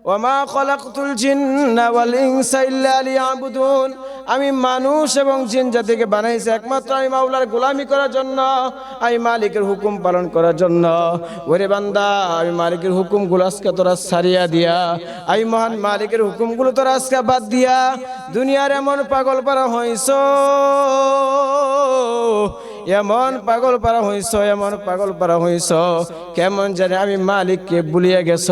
ওয়ামা খালাকতুল জিন্না ওয়াল ইনসা ইল্লা লিয়াবুদুন, আমি মানুষ এবং জিন জাতিকে বানাইছি একমাত্র আমি মাওলার গোলামি করার জন্য, আমি মালিকের হুকুম পালন করার জন্য। ওরে বান্দা, আমি মালিকের হুকুমগুলো আজকে তোরা ছাড়িয়া দিয়া, আমি মহান মালিকের হুকুমগুলো তোরা আজকে বাদ দিয়া দুনিয়ার এমন পাগল পারা হইছ, এমন পাগল পারা হইছ, এমন পাগল পারা হইছ, কেমন জানি আমি মালিককে ভুলিয়ে গেছ।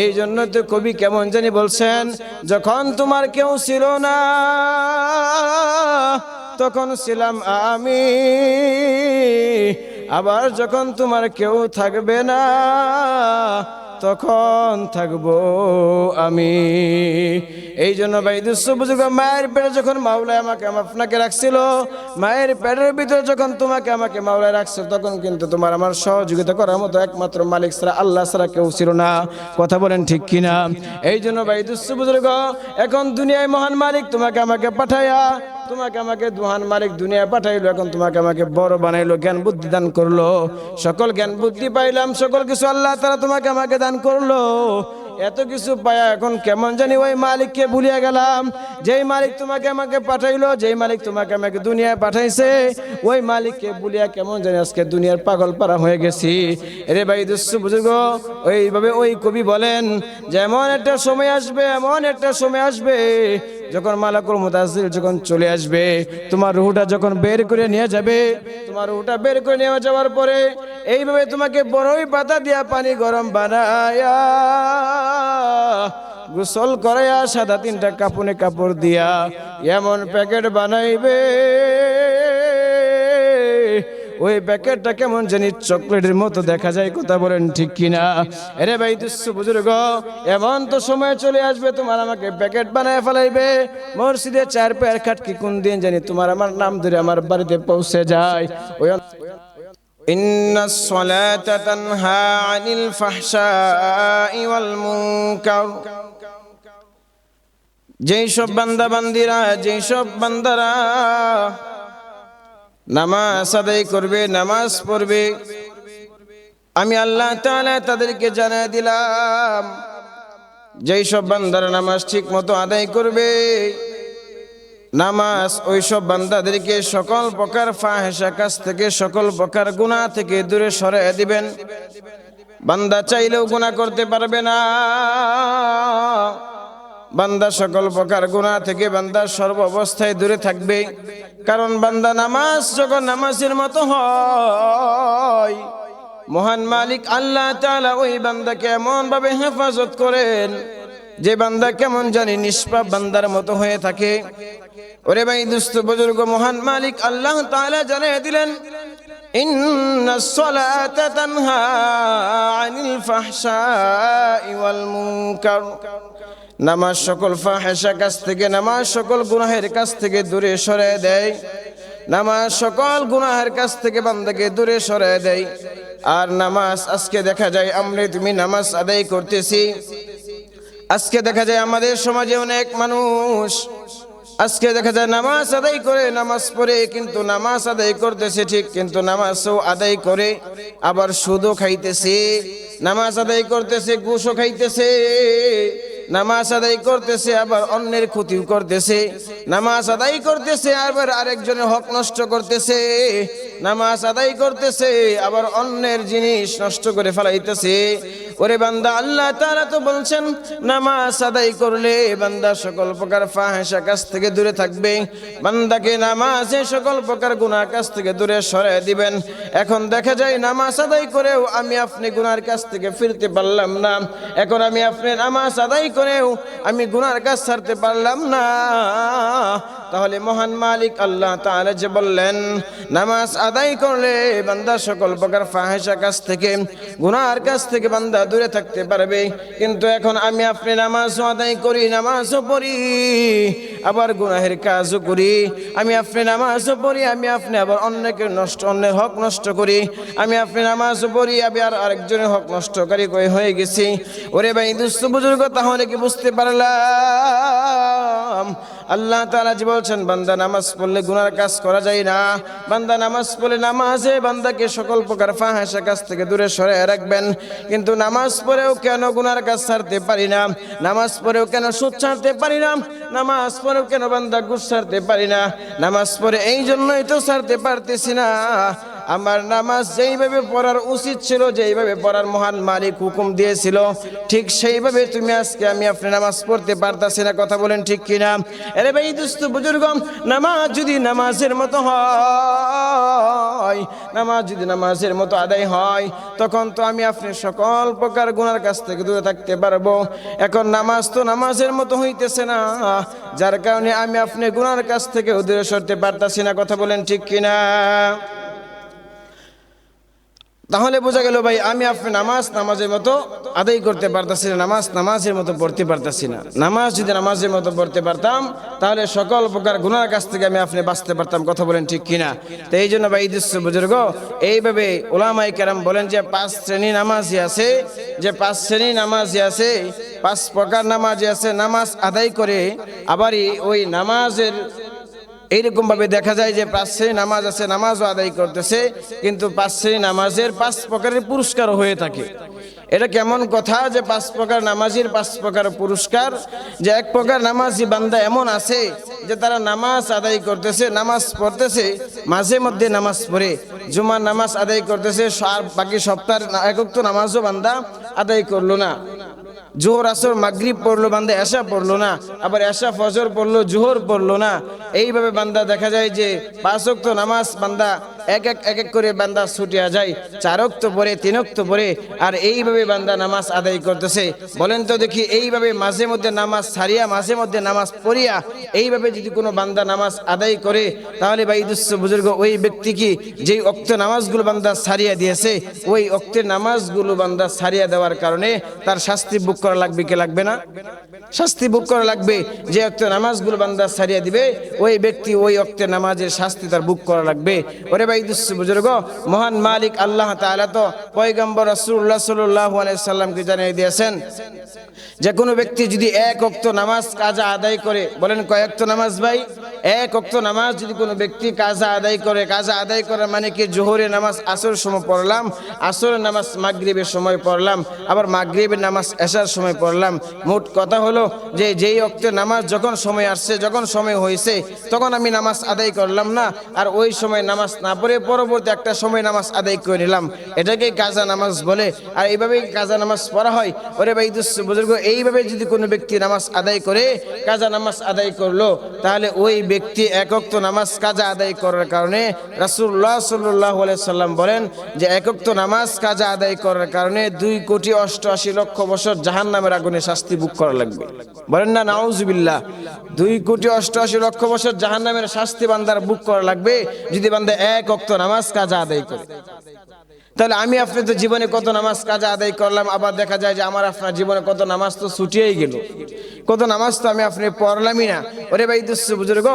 এই জন্য তো কবি কেমন জানি বলছেন, যখন তোমার কেউ ছিল না তখন ছিলাম আমি, আবার যখন তোমার কেউ থাকবে না তখন থাকবো আমি। এই জন্য ভাই দুঃস্থ বুঝুক, মায়ের পেটে যখন মাওলায় আমাকে আপনাকে রাখছিল, মায়ের পেটের ভিতরে যখন তোমাকে আমাকে মাওলায় রাখছিল, তখন কিন্তু তোমার আমার সহযোগিতা করার মতো একমাত্র মালিক ছাড়া, আল্লাহ ছাড়া কেউ ছিল না। কথা বলেন ঠিক কিনা? এই জন্য ভাই দুঃস্থ বুঝুক, এখন দুনিয়ায় মহান মালিক তোমাকে আমাকে পাঠায়া, তোমাকে আমাকে মহান মালিক দুনিয়া পাঠাইলো, এখন তোমাকে আমাকে বড় বানাইলো, জ্ঞান বুদ্ধি দান করলো, সকল জ্ঞান বুদ্ধি পাইলাম, সকল কিছু আল্লাহ তাআলা তোমাকে আমাকে দান করলো। এত কিছু পায়া এখন কেমন জানি ওই মালিককে ভুলিয়া গেলাম, যেই মালিক তোমাকে আমাকে পাঠাইলো, যেই মালিক তোমাকে আমাকে দুনিয়ায় পাঠাইছে, ওই মালিককে ভুলিয়া কেমন জানি আজকে দুনিয়ার পাগল পারা হয়ে গেছি। এরে ভাই দুঃস্থ বুজুর্গ, ওইভাবে ওই কবি বলেন যে এমন একটা সময় আসবে, এমন একটা সময় আসবে যখন মালাকুল মুতাসিল যখন চলে আসবে, তোমার রুহটা যখন বের করে নিয়ে যাবে, তোমার রুহটা বের করে নিয়ে যাওয়ার পরে এইভাবে তোমাকে বড়ই পাতা দিয়া পানি গরম বানায়া গোসল করাইয়া সাদা 3টা কাপড়ে কাপড় দিয়া এমন প্যাকেট বানাইবে, ওই প্যাকেটটা কেমন জানি চকলেটের মতো দেখা যায়। কথা বলেন ঠিক কিনা? আরে ভাই দুঃস্থ বুজুর্গ, এমন তো সময় চলে আসবে তোমার আমাকে প্যাকেট বানায় ফেলাইবে, মসজিদে 4 পায়ের খাটকি কোন দিন জানি তোমার আমার নাম ধরে আমার বাড়িতে পৌঁছে যায়। ওই ইন্নাস সালাতা তানহা আনিল ফাহশাই ওয়াল মুনকার, যেই সব বান্দা বান্দিরা, যেই সব বান্দারা নামাজ আদায় করবে, নামাজ পড়বে, আমি আল্লাহ তাআলা তাদেরকে জানিয়ে দিলাম, যেই সব বান্দারা নামাজ ঠিক মতো আদায় করবে, নামাজ ওই সব বান্দাদেরকে সকল প্রকার ফাহিশা কাজ থেকে, সকল প্রকার গুনাহ থেকে দূরে সরিয়ে দিবেন। বান্দা চাইলেও গুনাহ করতে পারবে না, বান্দা সকল প্রকার গুনাহ থেকে বান্দা সর্ব অবস্থায় দূরে থাকবে। কারণ বান্দা নামাজ যখন নামাজের মতো হয়, মহান মালিক আল্লাহ তাআলা ওই বান্দাকে এমন ভাবে হেফাজত করেন যে বান্দা কেমন জানি নিষ্পাপ বান্দার মতো হয়ে থাকে। ওরে ভাই দুস্থ বুজুর্গ, মহান মালিক আল্লাহ তাআলা জানিয়ে দিলেন, ইন্নাস সালাতা তানহা আনিল ফাহশাই ওয়াল মুনকার, নামাজ সকল ফাহিশা কাজ থেকে, নামাজ সকল গুনাহের কাছ থেকে দূরে সরিয়ে দেয়, নামাজ সকল গুনাহের কাছ থেকে বান্দাকে দূরে সরিয়ে দেয়। আর নামাজ আজকে দেখা যায় আমরা তুমি নামাজ আদায় করতেছি, আজকে দেখা যায় আমাদের সমাজে অনেক মানুষ আজকে দেখা যায় নামাজ আদায় করে, নামাজ পড়ে, কিন্তু নামাজ আদায় করতেছে ঠিক, কিন্তু নামাজও আদায় করে আবার সুদও খাইতেছে, নামাজ আদায় করতেছে ঘুষও খাইতেছে, নামাজ আদায় করতেছে আবার অন্যের ক্ষতিও করতেছে, নামাজ আদায় করতেছে আবার আরেকজনের হক নষ্ট করতেছে, নামাজ আদায় করতেছে আবার অন্যের জিনিস নষ্ট করে ফেলাইতেছে। ওরে বান্দা, আল্লাহ তাআলা তো বলছেন নামাজ আদায় করলে বান্দা সকল প্রকার ফাহিশা কাজ থেকে দূরে থাকবে, বান্দাকে নামাজে সকল প্রকার গুনাহ কাজ থেকে দূরে সরিয়ে দিবেন। এখন দেখা যায় নামাজ আদায় করেও আমি আপনি গুনার কাছ থেকে ফিরতে পারলাম না, এখন আমি আপনি নামাজ আদায় করেও আমি গুনার কাজ ছাড়তে পারলাম না। তাহলে মহান মালিক আল্লাহ তাআলা যে বললেন নামাজ আদায় করলে বান্দা সকল প্রকার ফাহিশা কাজ থেকে, গুনার কাছ থেকে বান্দা দূরে থাকতে পারবে, কিন্তু এখন আমি আপনি নামাজও আদায় করি, নামাজও পড়ি, আবার গুনাহের কাজও করি, আমি আপনি নামাজও পড়ি, আমি আপনি আবার অন্যের হক নষ্ট করি, আমি আপনি নামাজও পড়ি, আমি আর আরেকজনের হক নষ্টকারী হয়ে গেছি। ওরে ভাই দুস্থ বুজুর্গ, তাহলে কি বুঝতে পারলাম আল্লাহ তাআলা যে বলছেন বান্দা নামাজ পড়লে গুনার কাজ করা যায় না, বান্দা নামাজ পড়লে নামাজে বান্দাকে সকল প্রকার ফাহিশা কাজ থেকে দূরে সরিয়ে রাখবেন। কিন্তু নামাজ পড়েও কেন গুনার কাজ ছাড়তে পারি না, নামাজ পড়েও কেন সুদ ছাড়তে পারি না, নামাজ পড়েও কেন বান্দা ঘুষ ছাড়তে পারি না, নামাজ পড়ে এই জন্যই তো ছাড়তে পারতেছি না, আমার নামাজ যেইভাবে পড়ার উচিত ছিল, যেইভাবে পড়ার মহান মালিক হুকুম দিয়েছিল, ঠিক সেইভাবে তুমি আজকে আমি আপনি নামাজ পড়তে পারতাছি না। কথা বলেন ঠিক কিনা? আরে ভাই দুস্থ বুজুর্গ, নামাজ যদি নামাজের মতো হয়, নামাজ যদি নামাজের মতো আদায় হয়, তখন তো আমি আপনি সকল প্রকার গুনার কাছ থেকে দূরে থাকতে পারবো। এখন নামাজ তো নামাজের মতো হইতেছে না, যার কারণে আমি আপনি গুনার কাছ থেকে দূরে সরতে পারতাছি না। কথা বলেন ঠিক কিনা? তাহলে বোঝা গেল ভাই, আমি আপনি নামাজের মতো আদায় করতে পারতাছি না, নামাজের মতো পড়তে পারতাছি না। নামাজ যদি নামাজের মতো পড়তে পারতাম, তাহলে সকল প্রকার গুনার কাছ থেকে আমি আপনি বাঁচতে পারতাম। কথা বলেন ঠিক কিনা? তো এই জন্য ভাই দুস্থ বুজুর্গ, এইভাবে উলামায়ে কেরাম বলেন যে 5 শ্রেণী নামাজি আছে, যে 5 শ্রেণী নামাজি আছে, 5 প্রকার নামাজি আছে, নামাজ আদায় করে আবারই ওই নামাজের এইরকম ভাবে দেখা যায় যে 5 শ্রেণী নামাজ আছে, নামাজও আদায় করতেছে, কিন্তু 5 শ্রেণী নামাজের 5 প্রকারের পুরস্কার হয়ে থাকে। এটা কেমন কথা যে 5 প্রকার নামাজির 5 প্রকার পুরস্কার? যে এক প্রকার নামাজি বান্দা এমন আছে যে তারা নামাজ আদায় করতেছে, নামাজ পড়তেছে, মাঝে মধ্যে নামাজ পড়ে, জুমার নামাজ আদায় করতেছে, আর বাকি সপ্তাহের এক ওয়াক্ত নামাজও বান্দা আদায় করলো না। জোহর আসর মাগরিব পড়লো বান্দা, এশা পড়লো না, আবার এশা ফজর পড়লো, জোহর পড়লো না। এইভাবে বান্দা দেখা যায় যে 5 ওয়াক্ত নামাজ বান্দা এক এক করে বান্দা ছুটিয়া যায়, 4 ওয়াক্ত পড়ে, 3 ওয়াক্ত পড়ে, আর এইভাবে বান্দা নামাজ আদায় করতেছে। বলেন তো দেখি, এইভাবে মাঝে মধ্যে নামাজ ছাড়িয়া মাঝে মধ্যে নামাজ পড়িয়া এইভাবে যদি কোনো বান্দা নামাজ আদায় করে, তাহলে ভাই দুস্থ বুজুর্গ, ওই ব্যক্তি কি যেই ওক্ত নামাজগুলো বান্দা ছাড়িয়া দিয়েছে, ওই ওক্তের নামাজগুলো বান্দা ছাড়িয়া দেওয়ার কারণে তার শাস্তি ভোগ করা লাগবে কি লাগবে না? শাস্তি ভোগ করা লাগবে। যে ওক্ত নামাজগুলো বান্দা ছাড়িয়া দিবে, ওই ব্যক্তি ওই ওক্তের নামাজের শাস্তি তার ভোগ করা লাগবে। ওরে ভাই দুস্থ বুজুর্গ, মহান মালিক আল্লাহ তাআলা তো পয়গম্বর রাসূলুল্লাহ সাল্লাল্লাহু আলাইহি সাল্লামকে জানিয়ে দিয়েছেন যে কোনো ব্যক্তি যদি 1 ওয়াক্ত নামাজ কাজা আদায় করে, বলেন কয় ওয়াক্ত নামাজ ভাই? 1 ওয়াক্ত নামাজ যদি কোনো ব্যক্তি কাজা আদায় করে, কাজা আদায় করা মানে কি, জোহরের নামাজ আসরের সময় পড়লাম, আসরের নামাজ মাগরিবের সময় পড়লাম, আবার মাগরিবের নামাজ এশার সময় পড়লাম। মোট কথা হলো যে যেই ওয়াক্তের নামাজ যখন সময় আসছে, যখন সময় হয়েছে, তখন আমি নামাজ আদায় করলাম না, আর ওই সময় নামাজ না পড়ে পরবর্তী একটা সময় নামাজ আদায় করে নিলাম, এটাকে কাজা নামাজ বলে। আর এইভাবেই কাজা নামাজ পড়া হয়। ওরে ভাই দুস্থ বুজুর্গ, এইভাবে যদি কোনো ব্যক্তি নামাজ আদায় করে, কাজা নামাজ আদায় করলো, তাহলে ওই ব্যক্তি 1 ওয়াক্ত নামাজ কাজা আদায় করার কারণে রাসূলুল্লাহ সাল্লাল্লাহু আলাইহি সাল্লাম বলেন যে 1 ওয়াক্ত নামাজ কাজা আদায় করার কারণে 2,88,00,000 বছর জাহান্নামের আগুনে শাস্তি ভোগ করা লাগবে। বলেন না নাউজুবিল্লাহ? 2,88,00,000 বছর জাহান্নামের শাস্তি বান্দার ভোগ করা লাগবে যদি বান্দা 1 ওয়াক্ত নামাজ কাজা আদায় করে। তাহলে আমি আপনি তো জীবনে কত নামাজ কাজা আদায় করলাম, আবার দেখা যায় যে আমার আপনার জীবনে কত নামাজ তো ছুটিয়েই গেল, কত নামাজ তো আমি আপনি পড়লামই না। ওরে ভাই দুস্থ বুজুর্গ,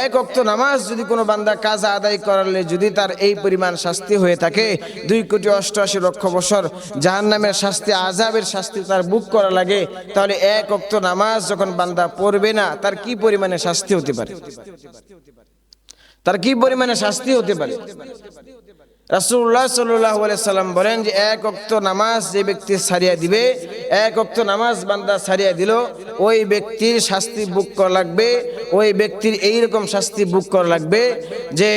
1 ওয়াক্ত নামাজ যদি কোনো বান্দা কাজা আদায় করলে যদি তার এই পরিমাণ শাস্তি হয়ে থাকে, 2,88,00,000 বছর জাহান্নামের শাস্তি, আযাবের শাস্তি তার ভোগ করা লাগে, তাহলে 1 ওয়াক্ত নামাজ যখন বান্দা পড়বে না, তার কি পরিমাণে শাস্তি হতে পারে? তার কি পরিমাণে শাস্তি হতে পারে? রাসূলুল্লাহ সাল্লাল্লাহু আলাইহি সাল্লাম বলেন যে 1 ওয়াক্ত নামাজ যে ব্যক্তি ছাড়িয়া দিবে, 1 ওয়াক্ত নামাজ বান্দা ছাড়িয়া দিল, ওই ব্যক্তির শাস্তি ভোগ করা লাগবে, ওই ব্যক্তির এইরকম শাস্তি ভোগ করা লাগবে যে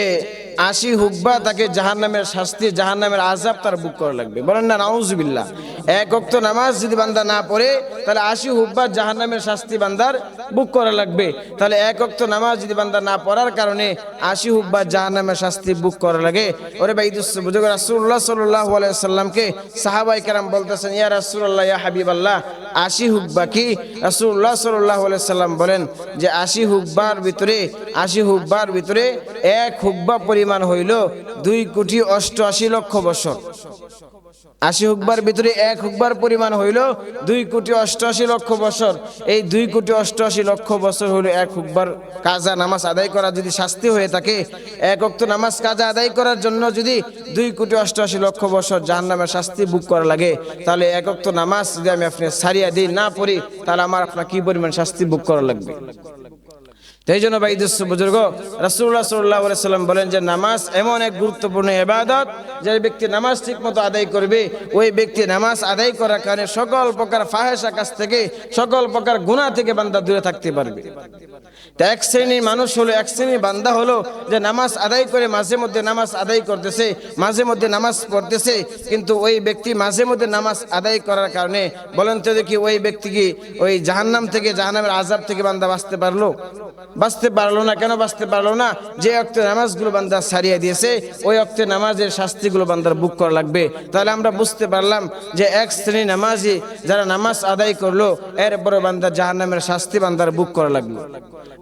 80 হুকবা তাকে জাহান্নামের শাস্তি, জাহান্নামের আযাব তার ভোগ করা লাগবে। বলেন না নাউজুবিল্লাহ? 1 ওয়াক্ত নামাজ যদি বান্দা না পড়ে, তাহলে 80 হুকবা জাহান্নামের শাস্তি বান্দার ভোগ করা লাগবে। তাহলে 1 ওয়াক্ত নামাজ যদি বান্দা না পড়ার কারণে 80 হুকবা জাহান্নামের শাস্তি ভোগ করা লাগে। ওরে ভাই দুস্থ বুজুর্গ, রাসূলুল্লাহ সাল্লাল্লাহু আলাইহি সাল্লামকে সাহাবায়ে কেরাম বলতেছেন, ইয়া রাসূলুল্লাহ, ইয়া হাবিবাল্লাহ, 80 হুকবা কি? রাসূলুল্লাহ সাল্লাল্লাহু আলাইহি সাল্লাম বলেন যে 80 হুকবার ভিতরে 1 হুকবা পরিমাণ হইল 2,88,00,000 বছর। 80 হুকবার ভিতরে 1 হুকবার পরিমাণ হইল 2,88,00,000 বছর। এই 2,88,00,000 বছর হইল 1 হুকবার কাজা নামাজ আদায় করা যদি শাস্তি হয়ে থাকে, 1 ওয়াক্ত নামাজ কাজা আদায় করার জন্য যদি 2,88,00,000 বছর জাহান্নামের শাস্তি ভোগ করা লাগে, তাহলে 1 ওয়াক্ত নামাজ যদি আমি আপনি ছাড়িয়ে দিই, না পড়ি, তাহলে আমার আপনার কি পরিমাণ শাস্তি ভোগ করা লাগবে। এই জন্য ভাই দোস্ত বুজুর্গ, রাসূলুল্লাহ সাল্লাল্লাহু আলাইহি সাল্লাম বলেন যে নামাজ এমন এক গুরুত্বপূর্ণ ইবাদত, যে ব্যক্তি নামাজ ঠিকমতো আদায় করবে, ওই ব্যক্তি নামাজ আদায় করার কারণে সকল প্রকার ফাহেসা কাজ থেকে, সকল প্রকার গুনাহ থেকে বান্দা দূরে থাকতে পারবে। তো এক শ্রেণীর মানুষ হলো, এক শ্রেণীর বান্দা হলো যে নামাজ আদায় করে মাঝে মধ্যে নামাজ আদায় করতেছে, মাঝে মধ্যে নামাজ পড়তেছে, কিন্তু ওই ব্যক্তি মাঝে মধ্যে নামাজ আদায় করার কারণে বলেন তো দেখি ওই ব্যক্তি কি ওই জাহান্নাম থেকে, জাহান্নামের আযাব থেকে বান্দা বাঁচতে পারলো? বাঁচতে পারলো না। কেন বাঁচতে পারলো না? যে অক্তে নামাজগুলো বান্দা ছাড়িয়ে দিয়েছে, ওই অক্তে নামাজের শাস্তিগুলো বান্দার বুক করা লাগবে। তাহলে আমরা বুঝতে পারলাম যে এক শ্রেণী নামাজি যারা নামাজ আদায় করলো, এরপরে বান্দা জাহান্নামের শাস্তি বান্দার বুক করা লাগলো।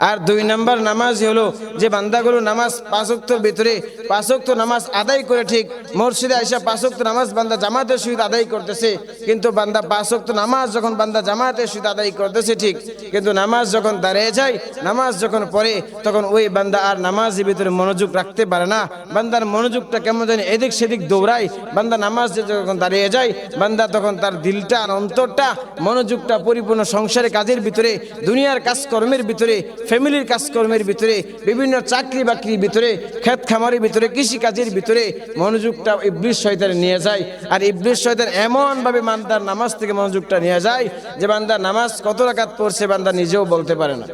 আর 2 নাম্বার নামাজি হলো যে বান্দাগুলো নামাজ 5 ওয়াক্তের ভিতরে 5 ওয়াক্ত নামাজ আদায় করে, ঠিক মসজিদে আইসা 5 ওয়াক্ত নামাজ বান্দা জামাতের সহিত আদায় করতেছে, কিন্তু বান্দা 5 ওয়াক্ত নামাজ যখন বান্দা জামাতের সহিত আদায় করতেছে ঠিক, কিন্তু নামাজ যখন দাঁড়িয়ে যায়, নামাজ যখন পড়ে, তখন ওই বান্দা আর নামাজের ভিতরে মনোযোগ রাখতে পারে না। বান্দার মনোযোগটা কেমন জানি এদিক সেদিক দৌড়ায়। বান্দা নামাজ যখন দাঁড়িয়ে যায়, বান্দা তখন তার দিলটা আর অন্তরটা, মনোযোগটা পরিপূর্ণ সংসারের কাজের ভিতরে, দুনিয়ার কাজকর্মের ভিতরে, ফ্যামিলির কাজকর্মের ভিতরে, বিভিন্ন চাকরি বাকরির ভিতরে, ক্ষেত খামারের ভিতরে, কৃষি কাজের ভিতরে মনোযোগটা ইবলিস শয়তান নিয়ে যায়। আর ইবলিস শয়তান এমন ভাবে বান্দার নামাজ থেকে মনোযোগটা নিয়ে যায় যে বান্দা নামাজ কত রাকাত পড়ছে বান্দা নিজেও বলতে পারে না,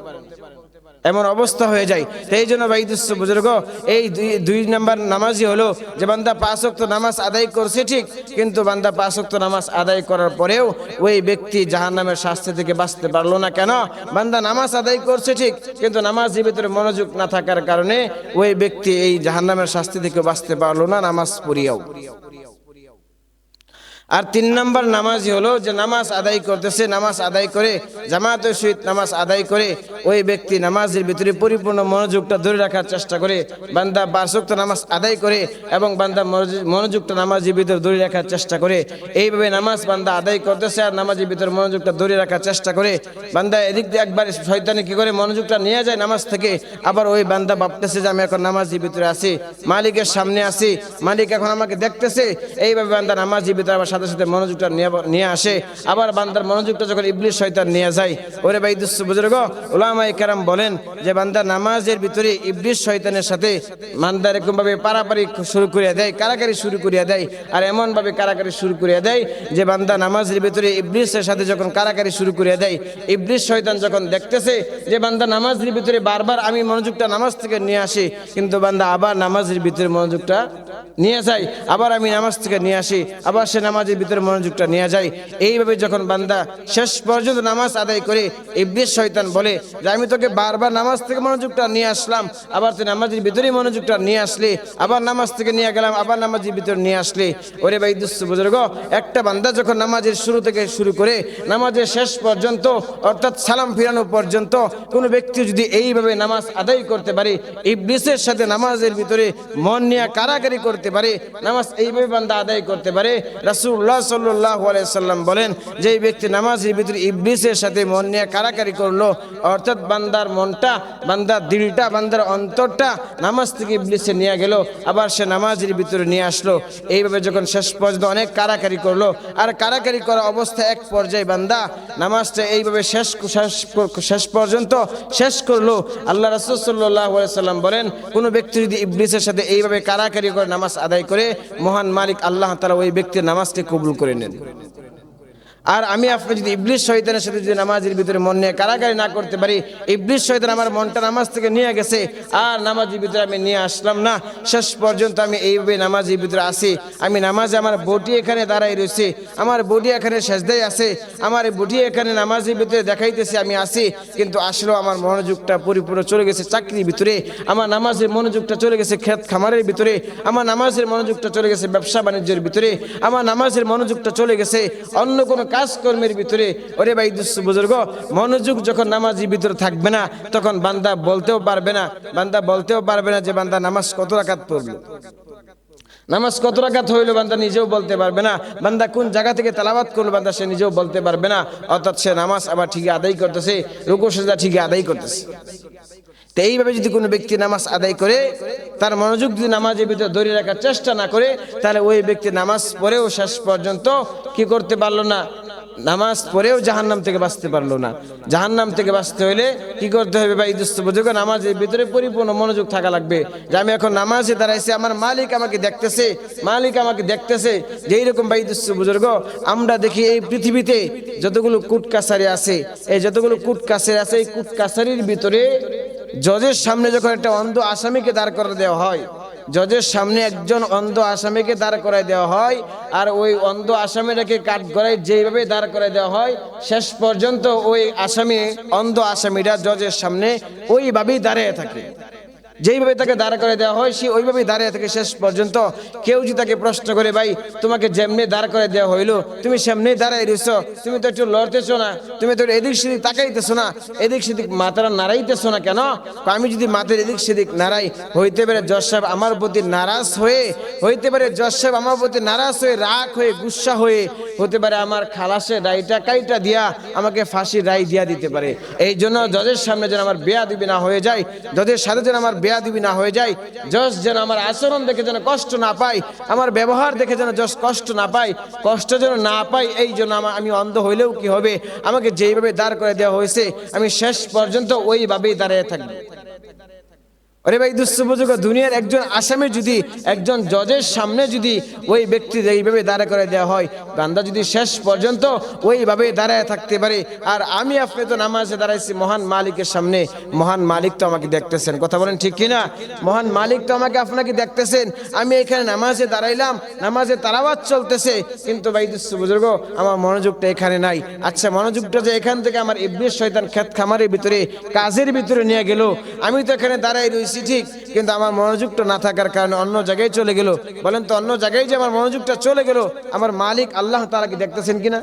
এমন অবস্থা হয়ে যায়। এই জন্য ভাই দোস্ত বুজুর্গ, এই 2 নাম্বার নামাজই হলো যে বান্দা 5 ওয়াক্ত নামাজ আদায় করছে ঠিক, কিন্তু বান্দা 5 ওয়াক্ত নামাজ আদায় করার পরেও ওই ব্যক্তি জাহান্নামের শাস্তি থেকে বাঁচতে পারলো না। কেন? বান্দা নামাজ আদায় করছে ঠিক, কিন্তু নামাজের ভিতরে মনোযোগ না থাকার কারণে ওই ব্যক্তি এই জাহান্নামের শাস্তি থেকে বাঁচতে পারলো না নামাজ পড়িয়াও। আর 3 নাম্বার নামাজি হলো যে নামাজ আদায় করতেছে, নামাজ আদায় করে জামাতের সহিত নামাজ আদায় করে, ওই ব্যক্তি নামাজের ভিতরে পরিপূর্ণ মনোযোগটা ধরে রাখার চেষ্টা করে। বান্দা 5 ওয়াক্ত নামাজ আদায় করে এবং বান্দা মনোযোগটা নামাজের ভিতরে ধরে রাখার চেষ্টা করে। এইভাবে নামাজ বান্দা আদায় করতেছে আর নামাজের ভিতরে মনোযোগটা ধরে রাখার চেষ্টা করে। বান্দা এদিক দিয়ে একবার শয়তানে কি করে মনোযোগটা নিয়ে যায় নামাজ থেকে, আবার ওই বান্দা ভাবতেছে যে আমি এখন নামাজের ভিতরে আছি, মালিকের সামনে আছি, মালিক এখন আমাকে দেখতেছে। এইভাবে বান্দা নামাজের ভিতরে আবার সাথে সাথে মনোযোগটা নিয়ে আসে। আবার বান্দার মনোযোগটা যখন ইবলিস শয়তান নিয়ে যায়, ওরে ভাই দোস্ত বুজুর্গ, উলামায়ে কেরাম বলেন যে বান্দা নামাজের ভিতরে ইবলিস শয়তানের সাথে বান্দা এরকম ভাবে পারাপারি শুরু করিয়া দেয়, কারাকারি শুরু করিয়া দেয়। আর এমন ভাবে কারাকারি শুরু করিয়া দেয় যে বান্দা নামাজের ভিতরে ইবলিসের সাথে যখন কারাকারি শুরু করিয়া দেয়, ইবলিস শয়তান যখন দেখতেছে যে বান্দা নামাজের ভিতরে বারবার আমি মনোযোগটা নামাজ থেকে নিয়ে আসি, কিন্তু বান্দা আবার নামাজের ভিতরে মনোযোগটা নিয়ে যায়, আবার আমি নামাজ থেকে নিয়ে আসি, আবার সে নামাজের ভিতরে মনোযোগটা নিয়ে যায়। এইভাবে যখন বান্দা শেষ পর্যন্ত নামাজ আদায় করে, ইবলিস শয়তান বলে যে আমি তোকে বারবার নামাজ থেকে মনোযোগটা নিয়ে আসলাম, আবার তুই নামাজের ভিতরে মনোযোগটা নিয়ে আসলি, আবার নামাজ থেকে নিয়ে গেলাম, আবার নামাজের ভিতরে নিয়ে আসলি। ওরে ভাই দোস্ত বুজুর্গ, একটা বান্দা যখন নামাজের শুরু থেকে শুরু করে নামাজের শেষ পর্যন্ত, অর্থাৎ সালাম ফিরানো পর্যন্ত কোনো ব্যক্তি যদি এইভাবে নামাজ আদায় করতে পারে, ইবলিসের সাথে নামাজের ভিতরে মন নিয়ে কারাকারি করতে পারে, নামাজ এইভাবে বান্দা আদায় করতে পারে, রাসূলুল্লাহ সাল্লাল্লাহু আলাইহি সাল্লাম বলেন যে এই ব্যক্তি নামাজের ভিতরে ইবলিসের সাথে মন নিয়ে কারাকারি করলো, অর্থাৎ বান্দার মনটা, বান্দার দিলটা, বান্দার অন্তরটা নামাজ থেকে ইবলিসে নিয়ে গেল, আবার সে নামাজের ভিতরে নিয়ে আসলো। এইভাবে যখন শেষ পর্যন্ত অনেক কারাকারি করলো, আর কারাকারি করা অবস্থা এক পর্যায়ে বান্দা নামাজটা এইভাবে শেষ পর্যন্ত শেষ করলো। আল্লাহ রাসূল সাল্লাল্লাহু আলাইহি সাল্লাম বলেন কোনো ব্যক্তি যদি ইবলিসের সাথে এইভাবে কারাকারি করে নামাজ আদায় করে, মহান মালিক আল্লাহ তাআলা ওই ব্যক্তির নামাজকে কবুল করে নেন। আর আমি আপনি যদি ইবলিস শয়তানের সাথে যদি নামাজের ভিতরে মন নিয়ে কারাকারি না করতে পারি, ইবলিস শয়তান আমার মনটা নামাজ থেকে নিয়ে গেছে আর নামাজের ভিতরে আমি নিয়ে আসলাম না, শেষ পর্যন্ত আমি এইভাবে নামাজের ভিতরে আসি, আমি নামাজে আমার বডি এখানে দাঁড়াই রয়েছে, আমার বডি এখানে সেজদায় আছে, আমার বডি এখানে নামাজের ভিতরে দেখাইতেছে আমি আসি, কিন্তু আসলেও আমার মনোযোগটা পরিপূর্ণ চলে গেছে চাকরির ভিতরে, আমার নামাজের মনোযোগটা চলে গেছে ক্ষেত খামারের ভিতরে, আমার নামাজের মনোযোগটা চলে গেছে ব্যবসা বাণিজ্যের ভিতরে, আমার নামাজের মনোযোগটা চলে গেছে অন্য কোনো কাজকর্মের ভিতরে। ওরে ভাই দোস্ত বুজুর্গ, মনোযোগ যখন নামাজের ভিতরে থাকবে না, তখন বান্দা বলতেও পারবে না যে বান্দা নামাজ কত রাকাত পড়লো। নামাজ কত রাকাত হইলো বান্দা নিজেও বলতে পারবে না, বান্দা কোন জায়গা থেকে তেলাওয়াত করলো বান্দা সে নিজেও বলতে পারবে না, অর্থাৎ সে নামাজ আবার ঠিকই আদায় করতেছে, রুকু সিজদা ঠিকই আদায় করতেছে। তো এইভাবে যদি কোনো ব্যক্তি নামাজ আদায় করে, তার মনোযোগ যদি নামাজের ভিতরে ধরে রাখার চেষ্টা না করে, তাহলে ওই ব্যক্তি নামাজ পড়েও শেষ পর্যন্ত কি করতে পারলো না, নামাজ পড়েও জাহান্নাম থেকে বাঁচতে পারলো না। জাহান্নাম থেকে বাঁচতে হলে কি করতে হবে ভাই দোস্ত বুঝুক, নামাজের ভিতরে পরিপূর্ণ মনোযোগ থাকা লাগবে, যে আমি এখন নামাজে দাঁড়াইছি, আমার মালিক আমাকে দেখতেছে, মালিক আমাকে দেখতেছে। যেই রকম ভাই দোস্ত বুজুর্গ, আমরা দেখি এই পৃথিবীতে যতগুলো কুট কাছারি আছে, এই যতগুলো কুট কাছারি আছে, এই কুট কাছারির ভিতরে জজের সামনে যখন একটা অন্ধ আসামিকে দাঁড় করে দেওয়া হয়, জজের সামনে একজন অন্ধ আসামিকে দাঁড় করায় দেওয়া হয়, আর ওই অন্ধ আসামিটাকে কাঠ গড়ায় যেইভাবে দাঁড় করায় দেওয়া হয়, শেষ পর্যন্ত ওই আসামি, অন্ধ আসামিটা জজের সামনে ওইভাবেই দাঁড়িয়ে থাকে। যেইভাবে তাকে দাঁড় করে দেওয়া হয় সে ওইভাবেই দাঁড়িয়ে থাকে শেষ পর্যন্ত। কেউ যদি তাকে প্রশ্ন করে, ভাই তোমাকে যেমনি দাঁড় করে দেওয়া হইলো তুমি সেমনি দাঁড়াই রইছো, তুমি তো একটু লড়তেছো না, তুমি তো এদিক সেদিক তাকাইতেছো না, এদিক সেদিক মাথাটা নাড়াইতেছো না কেন? আমি যদি মাথার এদিক সেদিক নাড়াই, হইতে পারে জজ সাহেব আমার প্রতি নারাজ হয়ে, হইতে পারে জজ সাহেব আমার প্রতি নারাজ হয়ে, রাগ হয়ে, গুসা হয়ে, হতে পারে আমার খালাসে রায়টা কাইটা দিয়া আমাকে ফাঁসির রায় দিয়া দিতে পারে। এই জন্য জজের সামনে যেন আমার বেয়াদবি না হয়ে যায়, জজের সাথে যেন আমার বেয়াদবি না হয়ে যায়, জজ যেন আমার আচরণ দেখে যেন কষ্ট না পায়, আমার ব্যবহার দেখে যেন জজ কষ্ট না পায়, কষ্ট যেন না পায়। এই জন্য আমি অন্ধ হইলেও কি হবে, আমাকে যেইভাবে দাঁড় করে দেওয়া হয়েছে আমি শেষ পর্যন্ত ওইভাবেই দাঁড়িয়ে থাকবো। আরে ভাই দুঃসুপযোগ, দুনিয়ার একজন আসামি যদি একজন জজের সামনে যদি ওই ব্যক্তি এইভাবে দাঁড়া করে দেওয়া হয়, বান্দা যদি শেষ পর্যন্ত ওইভাবে দাঁড়ায় থাকতে পারে, আর আমি আপনি তো নামাজে দাঁড়াইছি মহান মালিকের সামনে, মহান মালিক তো আমাকে দেখতেছেন, কথা বলেন ঠিক কিনা? মহান মালিক তো আমাকে আপনাকে দেখতেছেন, আমি এখানে নামাজে দাঁড়াইলাম, নামাজে তালাওয়াত চলতেছে, কিন্তু ভাই দুঃসুপযোগ আমার মনোযোগটা এখানে নাই। আচ্ছা মনোযোগটা যে এখান থেকে আমার ইবলিস শয়তান ক্ষেত খামারের ভিতরে, কাজের ভিতরে নিয়ে গেল, আমি তো এখানে দাঁড়াই রয়েছি ঠিক, কিন্তু আমার মনোযোগটা না থাকার কারণে অন্য জায়গায় চলে গেল। বলেন তো অন্য জায়গায় যে আমার মনোযোগটা চলে গেল, আমার মালিক আল্লাহ তাআলা কি দেখতেছেন কিনা?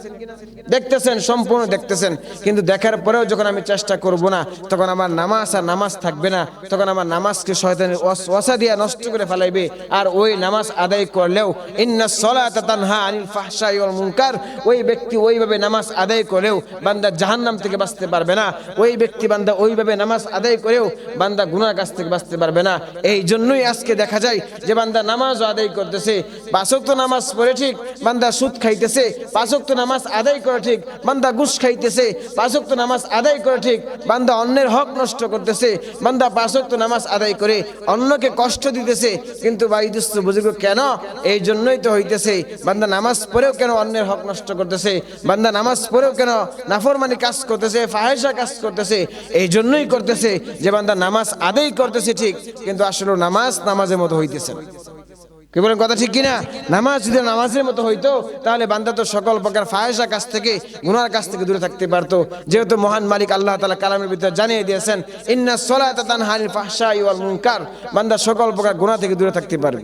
দেখতেছেন, সম্পূর্ণ দেখতেছেন। কিন্তু দেখার পরেও যখন আমি চেষ্টা করব না, তখন আমার নামাজ আর নামাজ থাকবে না, তখন আমার নামাজকে শয়তানের ওয়াসওয়াসা দিয়ে নষ্ট করে ফেলাইবে। আর ওই নামাজ আদায় করলেও ইন্নাস সালাতা তানহা আনিল ফাহশাই ওয়াল মুনকার, ওই ব্যক্তি ওইভাবে নামাজ আদায় করেও বান্দা জাহান্নাম থেকে বাঁচতে পারবে না। ওই ব্যক্তি বান্দা ওইভাবে নামাজ আদায় করেও বান্দা গুনাহর কাছ থেকে বাঁচতে পারবে না। এই জন্যই আজকে দেখা যায় যে বান্দা নামাজ আদায় করতেছে, 5 ওয়াক্ত নামাজ পড়ে ঠিক, বান্দা সুদ খাইতেছে, 5 ওয়াক্ত নামাজ আদায় করে ঠিক, বান্দা ঘুষ খাইতেছে, 5 ওয়াক্ত নামাজ আদায় করে ঠিক, বান্দা অন্যের হক নষ্ট করতেছে, বান্দা 5 ওয়াক্ত নামাজ আদায় করে অন্যকে কষ্ট দিতেছে। কিন্তু ভাই দোস্ত বুঝুক কেন? এই জন্যই তো হইতেছে, বান্দা নামাজ পড়েও কেন অন্যের হক নষ্ট করতেছে, বান্দা নামাজ পড়েও কেন নাফরমানি কাজ করতেছে, ফাহেসা কাজ করতেছে? এই জন্যই করতেছে যে বান্দা নামাজ আদায় করতেছে ঠিক, কিন্তু আসলে নামাজ নামাজের মতো হইতেছে না। কি বলেন কথা ঠিক কিনা? নামাজ যদি নামাজের মতো হইতো তাহলে বান্দা তো সকল প্রকার ফাহেসা কাজ থেকে, গুনার কাছ থেকে দূরে থাকতে পারতো। যেহেতু মহান মালিক আল্লাহ তাআলা কালামের ভিতরে জানিয়ে দিয়েছেন ইন্নাস সালাতা তানহা আনিল ফাহশাই ওয়াল মুনকার, বান্দা সকল প্রকার গুনাহ থেকে দূরে থাকতে পারবে।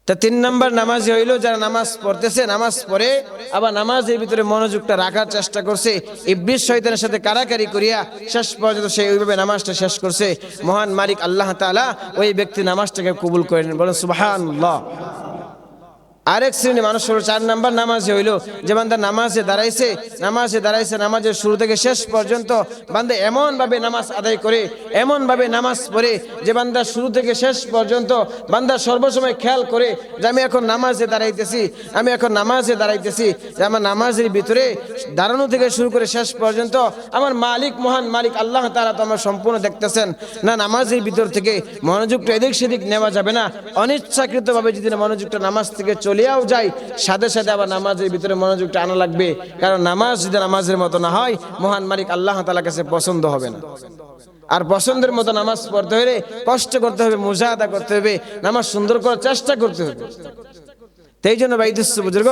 তা 3 নম্বর নামাজি হইল যারা নামাজ পড়তেছে, নামাজ পড়ে আবার নামাজের ভিতরে মনোযোগটা রাখার চেষ্টা করছে, ইবলিস শয়তানের সাথে কারাকারি করিয়া শেষ পর্যন্ত সে ওইভাবে নামাজটা শেষ করছে। মহান মালিক আল্লাহ তাআলা ওই ব্যক্তি নামাজটাকে কবুল করে নেন, বলেন সুবহানাল্লাহ। আরেক শ্রেণী মানুষ হলো 4 নম্বর নামাজি হইল যে বান্দা নামাজে দাঁড়াইছে, নামাজের শুরু থেকে শেষ পর্যন্ত বান্দা এমন ভাবে নামাজ আদায় করে, এমন ভাবে নামাজ পড়ে যে বান্দা শুরু থেকে শেষ পর্যন্ত বান্দা সর্বসময় খেয়াল করে যে আমি এখন নামাজে দাঁড়াইতেছি, আমি এখন নামাজে দাঁড়াইতেছি, যে আমার নামাজের ভিতরে দাঁড়ানো থেকে শুরু করে শেষ পর্যন্ত আমার মালিক, মহান মালিক আল্লাহ তাআলা তো আমার সম্পূর্ণ দেখতেছেন না। নামাজের ভিতর থেকে মনোযোগটা এদিক সেদিক নেওয়া যাবে না। অনিচ্ছাকৃতভাবে যদি মনোযোগটা নামাজ থেকে চলিয়াও যায়, সাথে সাথে আবার নামাজের ভিতরে মনোযোগটা আনা লাগবে, কারণ নামাজ যদি নামাজের মতো না হয় মহান মালিক আল্লাহ তাআলার কাছে পছন্দ হবে না। আর পছন্দের মতো নামাজ পড়তে হলে কষ্ট করতে হবে, মুজাহাদা করতে হবে, নামাজ সুন্দর করার চেষ্টা করতে হবে। তাই জন্য ভাই দুস্থ বুজুর্গ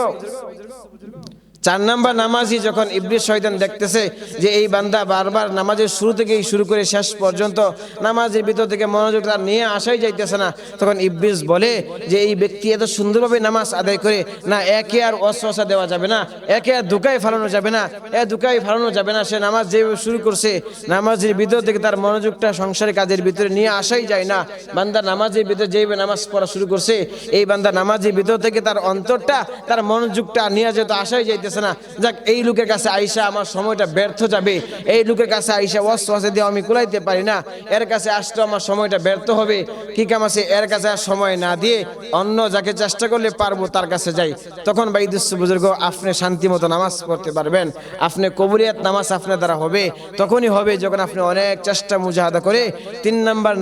4 নাম্বার নামাজি যখন ইবলিস শয়তান দেখতেছে যে এই বান্দা বারবার নামাজের শুরু থেকেই শুরু করে শেষ পর্যন্ত নামাজের ভিতর থেকে মনোযোগ তার নিয়ে আসাই যাইতেছে না, তখন ইবলিস বলে যে এই ব্যক্তি এত সুন্দরভাবে নামাজ আদায় করে না, একে আর ওয়াসওয়াসা দেওয়া যাবে না, একে আর ধোঁকায় ফেলানো যাবে না, ধোঁকায় ফেলানো যাবে না। সে নামাজ যেভাবে শুরু করছে নামাজের ভিতর থেকে তার মনোযোগটা সংসারের কাজের ভিতরে নিয়ে আসাই যায় না। বান্দা নামাজের ভিতরে যেভাবে নামাজ পড়া শুরু করছে এই বান্দা নামাজের ভিতর থেকে তার অন্তরটা তার মনোযোগটা নিয়ে যেতে আসাই যাইতেছে না। যাক, এই লোকের কাছে আইসা আমার সময়টা ব্যর্থ যাবে, এই লোকের কাছে আইসা ওয়াসওয়াসা দিয়ে আমি কুলাইতে পারি না, এর কাছে আসলে আমার সময়টা ব্যর্থ হবে, কি কাম আছে, এর কাছে আর সময় না দিয়ে অন্য যাকে চেষ্টা করলে পারবো তার কাছে যাই। তখন ভাই দুস্থ বুজুর্গ আপনি শান্তি মতো নামাজ পড়তে পারবেন, আপনি কবুলিয়াত নামাজ আপনার দ্বারা হবে, তখনই হবে যখন আপনি অনেক চেষ্টা মুজাহাদা করে 3 নাম্বার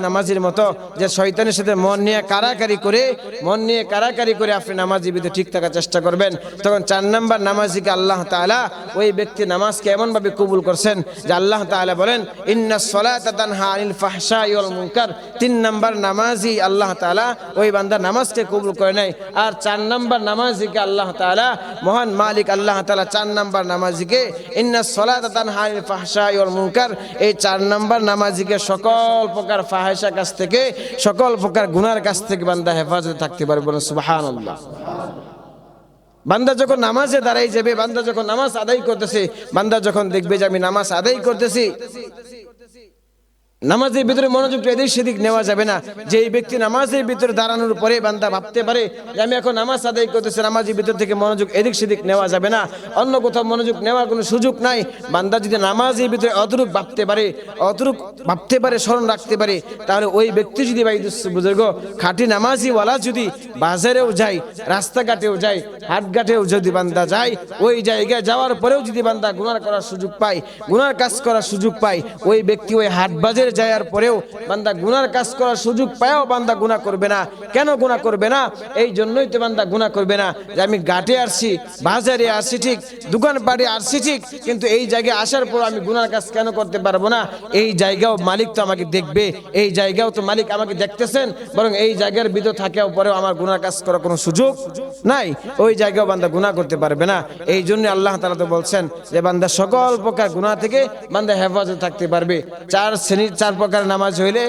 নামাজির মতো যে শয়তানের সাথে মন নিয়ে কারাকারি করে আপনি নামাজের ভিতরে ঠিক থাকার চেষ্টা করবেন। তখন 4 নাম্বার নামাজিকে আল্লাহ তাআলা ওই ব্যক্তি নামাজকে এমনভাবে কবুল করছেন যে আল্লাহ তাআলা বলেন ইন্নাস সালাতা তানহা আনিল ফাহশাই ওয়াল মুনকার। 3 নাম্বার নামাজি আল্লাহ তাআলা ওই বান্দা নামাজকে কবুল করে নেয়। আর 4 নাম্বার নামাজিকে আল্লাহ তাআলা মহান মালিক আল্লাহ তাআলা 4 নাম্বার নামাজিকে ইন্নাস সালাতা তানহা আনিল ফাহশাই ওয়াল মুনকার, এই 4 নাম্বার নামাজিকে সকল প্রকার ফাহিশা কাজ থেকে সকল প্রকার গুনার কাছ থেকে বান্দা হেফাজতে থাকতে পারবে। বলেন সুবহানাল্লাহ। বান্দা যখন নামাজে দাঁড়াই যাবে, বান্দা যখন নামাজ আদায় করতেছে, বান্দা যখন দেখবে যে আমি নামাজ আদায় করতেছি, নামাজের ভিতরে মনোযোগটা এদিক সেদিক নেওয়া যাবে না। যে এই ব্যক্তি নামাজের ভিতরে দাঁড়ানোর পরে বান্দা ভাবতে পারে যে আমি এখন নামাজ আদায় করতেছি, নামাজের ভিতর থেকে মনোযোগ এদিক সেদিক নেওয়া যাবে না, অন্য কোথাও মনোযোগ নেওয়ার কোনো সুযোগ নাই। বান্দা যদি নামাজের ভিতরে অতটুক ভাবতে পারে স্মরণ রাখতে পারে, তাহলে ওই ব্যক্তি যদি ভাই বুজুর্গ খাঁটি নামাজিওয়ালা যদি বাজারেও যায়, রাস্তাঘাটেও যায়, হাটঘাটেও যদি বান্দা যায়, ওই জায়গায় যাওয়ার পরেও যদি বান্দা গুনাহ করার সুযোগ পায়, গুনার কাজ করার সুযোগ পায়, ওই ব্যক্তি ওই হাট বাজারে যাওয়ার পরেও বান্দা গুনার কাজ করার সুযোগ পায়ও বান্দা গুনাহ করবে না। কেন গুনাহ করবে না? এই জন্যই তো বান্দা গুনাহ করবে না যে আমি ঘাটে আসছি, বাজারে আসছি ঠিক, দোকানপাটে আসছি ঠিক, কিন্তু এই জায়গায় আসার পর আমি গুনার কাজ কেন করতে পারবো না? এই জায়গাও মালিক তো আমাকে দেখবে, এই জায়গাও তো মালিক আমাকে দেখতেছেন, বরং এই জায়গার ভিতর থাকার পরেও আমার গুনার কাজ করার কোনো সুযোগ নাই, ওই জায়গাও বান্দা গুনাহ করতে পারবে না। এই জন্য আল্লাহ তাআলা তো বলছেন যে বান্দা সকল প্রকার গুনাহ থেকে বান্দা হেফাজতে থাকতে পারবে। 4 প্রকার নামাজ হইলে,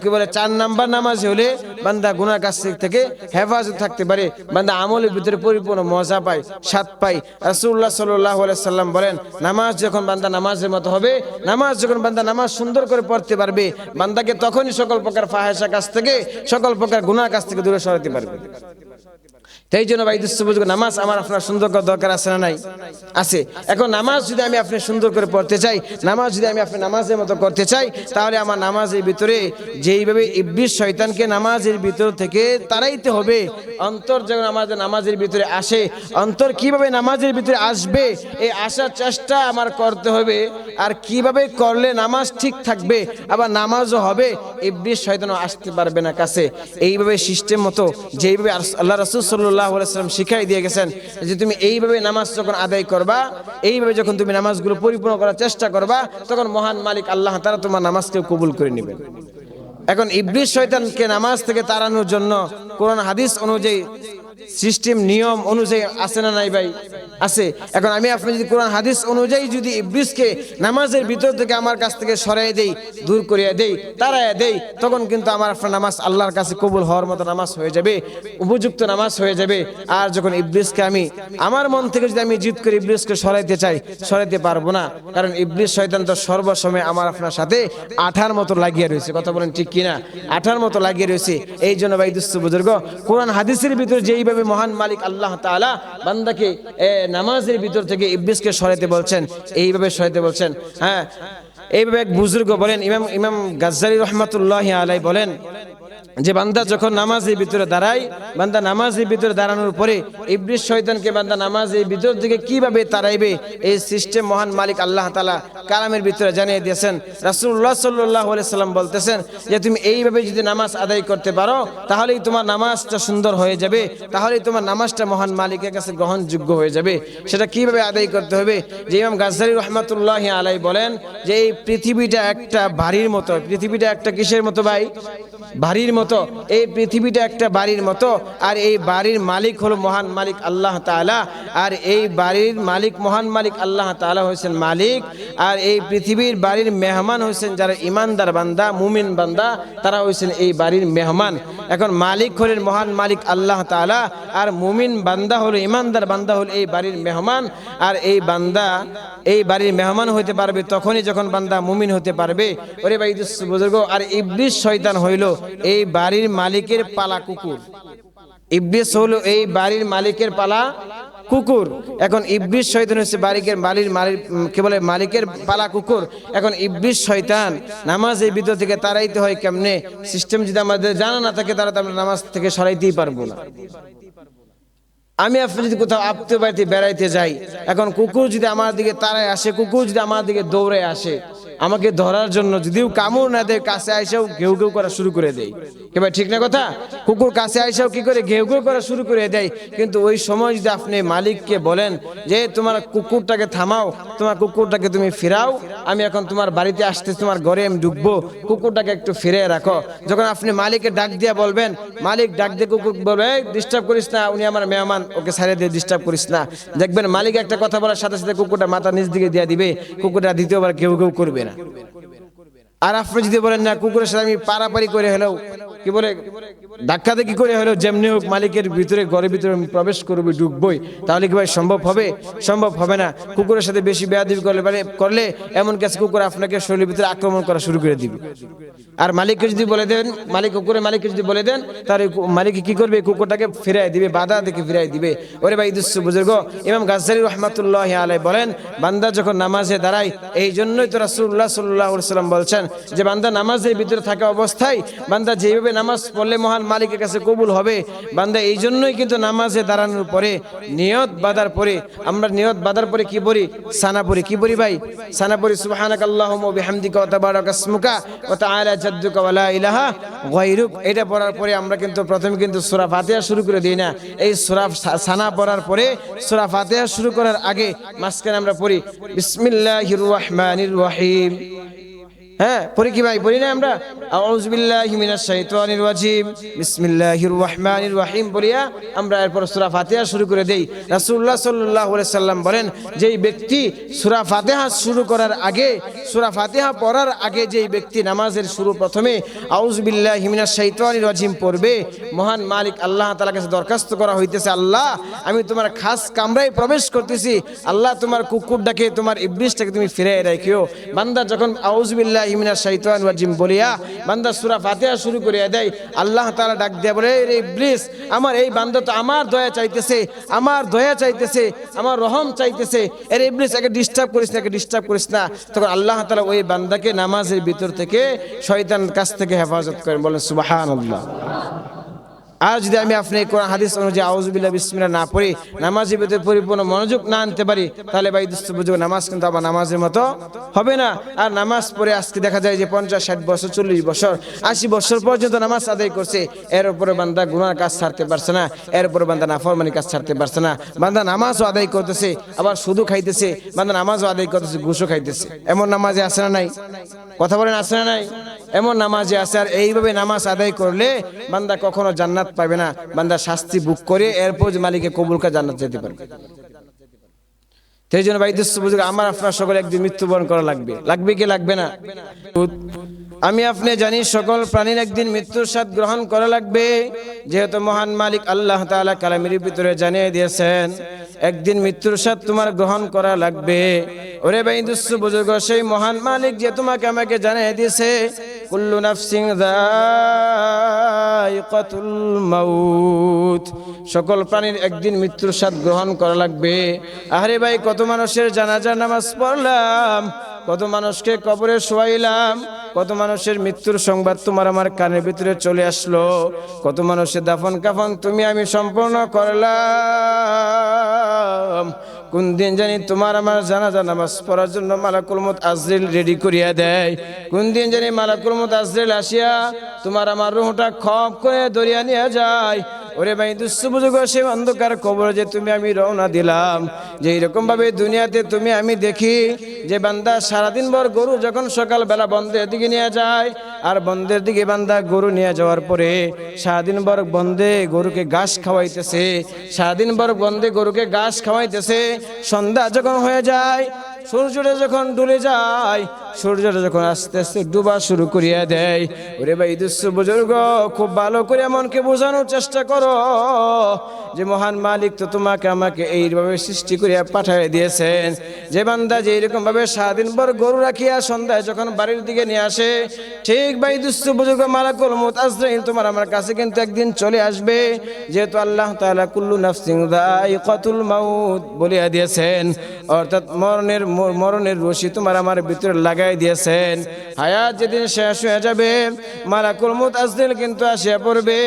কি বলে 4 নাম্বার নামাজ হইলে বান্দা গুনার কাছ থেকে হেফাজত থাকতে পারে, বান্দা আমলের ভিতরে পরিপূর্ণ মজা পায়, স্বাদ পায়। রাসূলুল্লাহ সাল্লাল্লাহু আলাইহি সাল্লাম বলেন নামাজ যখন বান্দা নামাজের মতো হবে, নামাজ যখন বান্দা নামাজ সুন্দর করে পড়তে পারবে, বান্দাকে তখনই সকল প্রকার ফাহিশা কাজ থেকে সকল প্রকার গুনার কাছ থেকে দূরে সরাতে পারবে। তাই জন্য ভাই দুস্থ বুজুর্গ নামাজ আমার আপনার সুন্দর করার দরকার আছে না নাই? আছে। এখন নামাজ যদি আমি আপনি সুন্দর করে পড়তে চাই, নামাজ যদি আমি আপনি নামাজের মতো করতে চাই, তাহলে আমার নামাজের ভিতরে যেইভাবে ইবলিস শয়তানকে নামাজের ভিতর থেকে তাড়াইতে হবে, অন্তর যখন আমাদের নামাজের ভিতরে আসে, অন্তর কিভাবে নামাজের ভিতরে আসবে এই আসার চেষ্টা আমার করতে হবে। আর কিভাবে করলে নামাজ ঠিক থাকবে, আবার নামাজও হবে, ইবলিস শয়তানও আসতে পারবে না কাছে। এইভাবে সিস্টেম মতো যেইভাবে আল্লাহ রাসূল সাল্লাল্লাহু আলাইহি ওয়াসাল্লাম শিখাই দিয়ে গেছেন যে তুমি এইভাবে নামাজ যখন আদায় করবা, এইভাবে যখন তুমি নামাজগুলো পরিপূর্ণ করার চেষ্টা করবা, তখন মহান মালিক আল্লাহ তাআলা তোমার নামাজকে কবুল করে নেবেন। এখন ইবলিস শয়তানকে নামাজ থেকে তাড়ানোর জন্য কোরআন হাদিস অনুযায়ী সিস্টেম নিয়ম অনুযায়ী আছে না নাই ভাই? আছে। এখন আমি আপনি যদি কোরআন হাদিস অনুযায়ী যদি ইবলিসকে নামাজের ভিতর থেকে আমার কাছ থেকে সরাই দেই, দূর করিয়ে দেই, তাড়াইয়া দেই, তখন কিন্তু আমার আপনার নামাজ আল্লাহর কাছে কবুল হওয়ার মতো নামাজ হয়ে যাবে, উপযুক্ত নামাজ হয়ে যাবে। আর যখন ইবলিসকে আমি আমার মন থেকে যদি আমি জিদ করে ইবলিসকে সরাইতে চাই, সরাইতে পারবো না, কারণ ইবলিস শয়তান তো সর্বসময় আমার আপনার সাথে আঠার মতো লাগিয়ে রয়েছে। কথা বলেন ঠিক কিনা? আঠার মতো লাগিয়ে রয়েছে। এই জন্য ভাই দুস্থ বুজুর্গ কোরআন হাদিসের ভিতরে যেইভাবে মহান মালিক আল্লাহ তাআলা বান্দাকে নামাজের ভিতর থেকে ইবলিসকে সরাইতে বলছেন, এইভাবে সরাইতে বলছেন। হ্যাঁ, এইভাবে এক বুজুর্গ বলেন, ইমাম গাজ্জালি রাহমাতুল্লাহি আলাইহি বলেন যে বান্দা যখন নামাজের ভিতরে দাঁড়ায়, বান্দা নামাজের ভিতরে দাঁড়ানোর পরে ইবলিস শয়তানকে বান্দা নামাজের ভিতর থেকে কিভাবে তাড়াইবে এই সিস্টেম মহান মালিক আল্লাহ তাআলা কালামের ভিতরে জানিয়ে দিয়েছেন। রাসূলুল্লাহ সাল্লাল্লাহু আলাইহি সাল্লাম বলতেছেন যে তুমি এইভাবে যদি নামাজ আদায় করতে পারো, তাহলেই তোমার নামাজটা সুন্দর হয়ে যাবে, তাহলেই তোমার নামাজটা মহান মালিকের কাছে গ্রহণযোগ্য হয়ে যাবে। সেটা কিভাবে আদায় করতে হবে? যে ইমাম গাজ্জালি রাহমাতুল্লাহি আলাইহি বলেন যে এই পৃথিবীটা একটা ভারীর মতো। পৃথিবীটা একটা কিসের মতো ভাই? ভারীর মতো। মতো, এই পৃথিবীটা একটা বাড়ির মতো, আর এই বাড়ির মালিক হলো মহান মালিক আল্লাহ তাআলা। আর এই বাড়ির মালিক মহান মালিক আল্লাহ তাআলা হয়েছেন মালিক, আর এই পৃথিবীর বাড়ির মেহমান হয়েছেন যারা ইমানদার বান্দা, মুমিন বান্দা, তারা হয়েছেন এই বাড়ির মেহমান। এখন মালিক হলেন মহান মালিক আল্লাহ তাআলা, আর মুমিন বান্দা হলো, ইমানদার বান্দা হলো এই বাড়ির মেহমান। আর এই বান্দা এই বাড়ির মেহমান হতে পারবে তখনই যখন বান্দা মুমিন হতে পারবে। ওরে ভাই বুজুর্গ, আর ইবলিস শয়তান হইল এই বাড়ির মালিকের পালা কুকুর। ইবলিস হলো এই বাড়ির মালিকের পালা কুকুর। এখন ইবলিস শয়তান হচ্ছে মালিকের পালা কুকুর। এখন ইবলিস শয়তান নামাজ এই ভিতর থেকে তাড়াইতে হয় কেমনে, সিস্টেম যদি আমাদের জানা না থাকে তাহলে আমরা নামাজ থেকে সরাইতেই পারবো না। আমি আপনি যদি কোথাও আত্মীয় বাড়িতে বেড়াইতে যাই, এখন কুকুর যদি আমার দিকে তাড়ায় আসে, কুকুর যদি আমার দিকে দৌড়ে আসে আমাকে ধরার জন্য, যদিও কামড় না দেয়, কাছে আইসাও ঘেউ ঘেউ করা শুরু করে দেয়। এবার ঠিক না কথা? কুকুর কাছে আইসাও কি করে, ঘেউ ঘেউ করা শুরু করে দেয়। কিন্তু ওই সময় যদি আপনি মালিককে বলেন যে তোমার কুকুরটাকে থামাও, তোমার কুকুরটাকে তুমি ফিরাও, আমি এখন তোমার বাড়িতে আসতে, তোমার ঘরে আমি ঢুকবো, কুকুরটাকে একটু ফিরে রাখো। যখন আপনি মালিককে ডাক দিয়া বলবেন, মালিক ডাক দিয়ে কুকুর বলবে ডিস্টার্ব করিস না, উনি আমার মেহমান, ওকে ছাড়িয়ে দিয়ে ডিস্টার্ব করিস না। দেখবেন মালিক একটা কথা বলার সাথে সাথে কুকুরটা মাথা নিচ দিকে দিয়ে দিবে, কুকুরটা দ্বিতীয়বার ঘেউ ঘেউ করবে না। আর আপনি যদি বলেন না, কুকুরের সাথে আমি পারাপারি করে হলেও, কি বলে ধাক্কা দেখি করে হলেও যেমনি হোক মালিকের ভিতরে, ঘরের ভিতরে প্রবেশ করবি, ঢুকবই, তাহলে কি ভাই সম্ভব হবে? সম্ভব হবে না। কুকুরের সাথে বেশি বেয়াদবি করলে এমন কাছে কুকুর আপনাকে শরীরের ভিতরে আক্রমণ করা শুরু করে দিবে। আর মালিককে যদি বলে দেন, মালিককে যদি বলে দেন, তাহলে মালিক কি করবে, কুকুরটাকে ফিরাই দিবে, বাধা দেখে ফিরাই দিবে। ওরে ভাই বুজুর্গ, ইমাম গাজ্জালী রাহমাতুল্লাহি আলাইহি বলেন, বান্দা যখন নামাজে দাঁড়ায়, এই জন্যই তো রাসূলুল্লাহ সাল্লাল্লাহু আলাইহি ওয়াসাল্লাম বলছেন যে বান্দা নামাজের ভিতরে থাকা অবস্থায় বান্দা যেভাবে নামাজ পড়লে মহান মালিকের কাছে কবুল হবে, বান্দা এই জন্যই কিন্তু নামাজে দাঁড়ানোর পরে নিয়ত বাঁধার পরে, আমরা নিয়ত বাঁধার পরে কি পড়ি? সানা পড়ি। কি পড়ি ভাই? সানা পড়ি। সুবহানাকাল্লাহুম্মা ওয়া বিহামদিকা ওয়া তাবারাকা ইসমুকা ওয়া তাআলা জাদ্দুকা ওয়া লা ইলাহা গায়রুক। এটা পড়ার পরে আমরা কিন্তু প্রথমে কিন্তু সূরা ফাতিহা শুরু করে দিই না। এই সূরা সানা পড়ার পরে সূরা ফাতিহা শুরু করার আগে মাঝখানে আমরা পড়ি বিসমিল্লাহির রহমানির রহিম। হ্যাঁ, পড়ি কি ভাই? পড়ি না আমরা? আউযু বিল্লাহি মিনাশ শাইতানির রাজিম, বিসমিল্লাহির রহমানির রহিম বলিয়া আমরা এরপর সূরা ফাতিহা শুরু করে দেই। রাসূলুল্লাহ সাল্লাল্লাহু আলাইহি সাল্লাম বলেন, যেই ব্যক্তি সূরা ফাতিহা শুরু করার আগে, সূরা ফাতিহা পড়ার আগে যেই ব্যক্তি নামাজের শুরু প্রথমে আউযু বিল্লাহি মিনাশ শাইতানির রাজিম পড়বে, মহান মালিক আল্লাহ তাআলার কাছে দরখাস্ত করা হইতেছে, আল্লাহ আমি তোমার খাস কামরায় প্রবেশ করতেছি, আল্লাহ তোমার কুকুরটাকে, তোমার ইবলিসটাকে তুমি ফিরিয়ে রাখিও। বান্দা যখন আউযু বিল্লাহি মিনাশ শাইতানির রাজিম বলিয়া বান্দা সূরা ফাতিহা শুরু করে দেয়, আল্লাহ তাআলা ডাক দিয়ে বলে, রে ইবলিস, আমার এই বান্দা তো আমার দয়া চাইতেছে, আমার দয়া চাইতেছে, আমার রহম চাইতেছে, এর ইবলিস একে ডিস্টার্ব করিস না, একে ডিস্টার্ব করিস না। তখন আল্লাহ তাআলা ওই বান্দাকে নামাজের ভিতর থেকে শয়তানের কাছ থেকে হেফাজত করেন। বলেন সুবহানাল্লাহ। আর যদি আমি আপনি কোরআন হাদিস অনুযায়ী আউযু বিল্লাহি বিসমিল্লাহ না পড়ি, নামাজের ভিতরে পরিপূর্ণ মনোযোগ না আনতে পারি, তাহলে ভাই দোস্ত বুঝুন নামাজ কিন্তু আবার নামাজের মতো হবে না। আর নামাজ পড়ে আজকে দেখা যায় যে 50-60 বছর, 40 বছর, 80 বছর পর্যন্ত নামাজ আদায় করছে, এর উপরে বান্দা গুনার কাজ ছাড়তে পারছে না, এর উপরে বান্দা নাফরমানি কাজ ছাড়তে পারছে না। বান্দা নামাজও আদায় করতেছে, আবার সুদও খাইতেছে, বান্দা নামাজও আদায় করতেছে, ঘুষও খাইতেছে। এমন নামাজে আছে না নাই? কথা বলেন, আছে না নাই? এমন নামাজে আছে। আর এইভাবে নামাজ আদায় করলে বান্দা কখনো জান্নাত পাবে না, বান্দা শাস্তি ভোগ করে এরপর মালিকের কবুল করে জান্নাত যেতে পারবে। সেই জন্য ভাই দোস্ত বুঝুক, আমার আপনার সকলে একদিন মৃত্যুবরণ করা লাগবে। লাগবে কি লাগবে না? আমি আপনি জানি সকল প্রাণীর একদিন মৃত্যুর স্বাদ গ্রহণ করা লাগবে, যেহেতু মহান মালিক আল্লাহ তাআলা কালামের ভিতরে জানিয়ে দিয়েছেন একদিন মৃত্যুর স্বাদ তোমার গ্রহণ করা লাগবে। ওরে ভাই দোস্ত বুজুর্গ, সেই মহান মালিক যে তোমাকে আমাকে জানিয়ে দিয়েছে কুল্লু নাফসিন যায়িকাতুল মাউত, সকল প্রাণীর একদিন মৃত্যুর স্বাদ গ্রহণ করা লাগবে। আরে ভাই, কত মানুষের জানাজার নামাজ পড়লাম, কত মানুষকে কবরে শোয়াইলাম, কত মানুষের মৃত্যুর সংবাদ তোমার আমার কানের ভিতরে চলে আসলো, কত মানুষের দাফন কাফন তুমি আমি সম্পূর্ণ করলাম। কোন দিন জানি তোমার আমার জানাজা নামাজ পড়ার জন্য মালাকুল মউত আজরাইল রেডি করিয়া দেয়, কোন দিন জানি মালাকুল মউত আজরাইল আসিয়া তোমার আমার রূহটা খপ করে দরিয়া নিয়ে যায়। ওরে ভাই দুঃস্থ বুঝুক, সে অন্ধকার কবরে যে তুমি আমি রওনা দিলাম, যে এইরকম ভাবে দুনিয়াতে তুমি আমি দেখি যে বান্দা সারাদিন ভর গরু যখন সকালবেলা বন্ধের দিকে নিয়ে যায়, আর বন্ধের দিকে বান্দা গরু নিয়ে যাওয়ার পরে সারাদিন বর বন্ধে গরুকে ঘাস খাওয়াইতেছে, সারাদিন বর বন্ধে গরুকে ঘাস খাওয়াইতেছে। সন্ধ্যা যখন হয়ে যায়, সূর্যটা যখন ডুবে যায়, সূর্যটা যখন আস্তে আস্তে ডুবা শুরু করিয়া দেয়, ওরে ভাই দুঃস্থ বুজুর্গ, খুব ভালো করে মনকে বোঝানোর চেষ্টা করো যে মহান মালিক তো তোমাকে আমাকে এইভাবে সৃষ্টি করিয়া পাঠিয়ে দিয়েছেন, যে বান্দা যে এরকম ভাবে সারাদিন ভর গরু রাখিয়া সন্ধ্যায় যখন বাড়ির দিকে নিয়ে আসে, ঠিক ভাই দুঃস্থ বুজুর্গ, মালাকুল মউত আজরাইল তোমার আমার কাছে কিন্তু একদিন চলে আসবে, যেহেতু আল্লাহ তাআলা কুল্লু নাফসিন যায়িকাতুল মাউত বলিয়া দিয়েছেন, অর্থাৎ মরণের রশি তোমার আমার ভিতরে লাগাই দিয়েছেন। হায়াত যেদিন শেষ হয়ে যাবে, মালাকুল মউত আজরাইল কিন্তু আসিয়া পড়বে।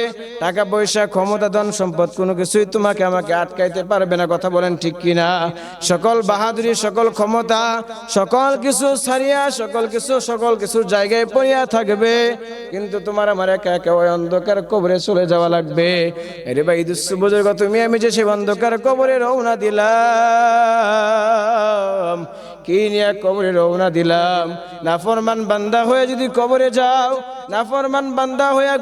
টাকা পয়সা, ক্ষমতা, ধন সম্পদ কোনো কিছুই তোমাকে আমাকে আটকাইতে পারবে না। কথা বলেন ঠিক কিনা? সকল বাহাদুরি, সকল ক্ষমতা, সকল কিছু ছাড়িয়া সকল কিছুর জায়গায় পড়িয়া থাকবে, কিন্তু তোমার আমার একা একা ওই অন্ধকার কবরে চলে যাওয়া লাগবে। আরে ভাই দুঃস্থ বুজুর্গ, তুমি আমি যে সেই অন্ধকার কবরে রওনা দিলাম, কি নিয়ে কবরে রওনা দিলাম? নাফরমান বান্দা হয়ে যদি কবরে যাও, নাফরমান বান্দা হয়ে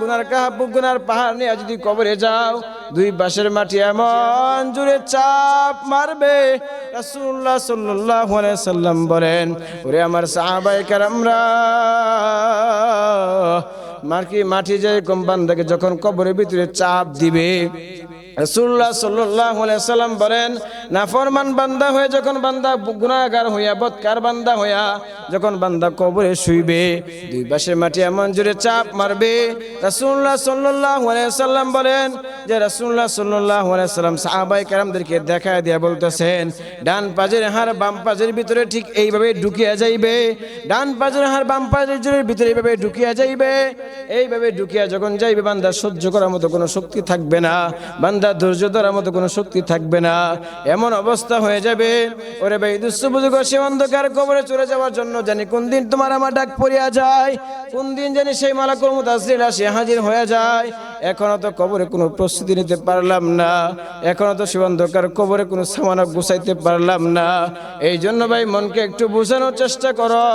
গুনার পাহাড় নিয়ে যদি কবরে যাও, দুই পাশের মাটি এমন জোরে চাপ মারবে, রাসূলুল্লাহ সাল্লাল্লাহু আলাইহি সাল্লাম বলেন, ওরে আমার সাহাবায়ে কেরামরা, মাটি যেরকম বান্দাকে যখন কবরের ভিতরে চাপ দিবে, রাসূলুল্লাহ সাল্লাল্লাহু আলাইহি সাল্লাম বলেন, নাফরমান বান্দা হয়ে যখন বান্দা গুনাহগার হইয়া, বদকার বান্দা হইয়া যখন বান্দা কবরে শুইবে, দুই পাশে মাটি এমন জোরে চাপ মারবে। রাসূলুল্লাহ সাল্লাল্লাহু আলাইহি সাল্লাম বলেন যে রাসূলুল্লাহ সাল্লাল্লাহু আলাইহি সাল্লাম সাহাবায়ে কেরামদেরকে দেখায় দিয়া বলতেছেন, ডান পাজের হাড় বাম পাজের ভিতরে ঠিক এইভাবে ঢুকিয়া যাইবে, ডান পাজের হাড় বাম পাজের ভিতরে এইভাবে ঢুকিয়া যাইবে, এইভাবে ঢুকিয়া যখন যাইবে, বান্দা সহ্য করার মতো কোনো শক্তি থাকবে না, বান্দা ধৈর্য ধরার মতো কোনো শক্তি থাকবে না, এমন অবস্থা হয়ে যাবে। ওরে ভাই দুঃস্থ বুজুর্গ, সে অন্ধকার কবরে চলে যাওয়ার জন্য জানি কোন দিন তোমার আমার ডাক পড়িয়া যায়, কোন দিন জানি সেই মালাকুল মউত আজরাইল আসে হাজির হয়ে যায়। এখনো তো কবরে কোনো প্রস্তুতি নিতে পারলাম না, এখনো তো সে অন্ধকার কবরে কোনো সামানা গুছাইতে পারলাম না। এই জন্য ভাই মনকে একটু বোঝানোর চেষ্টা করো,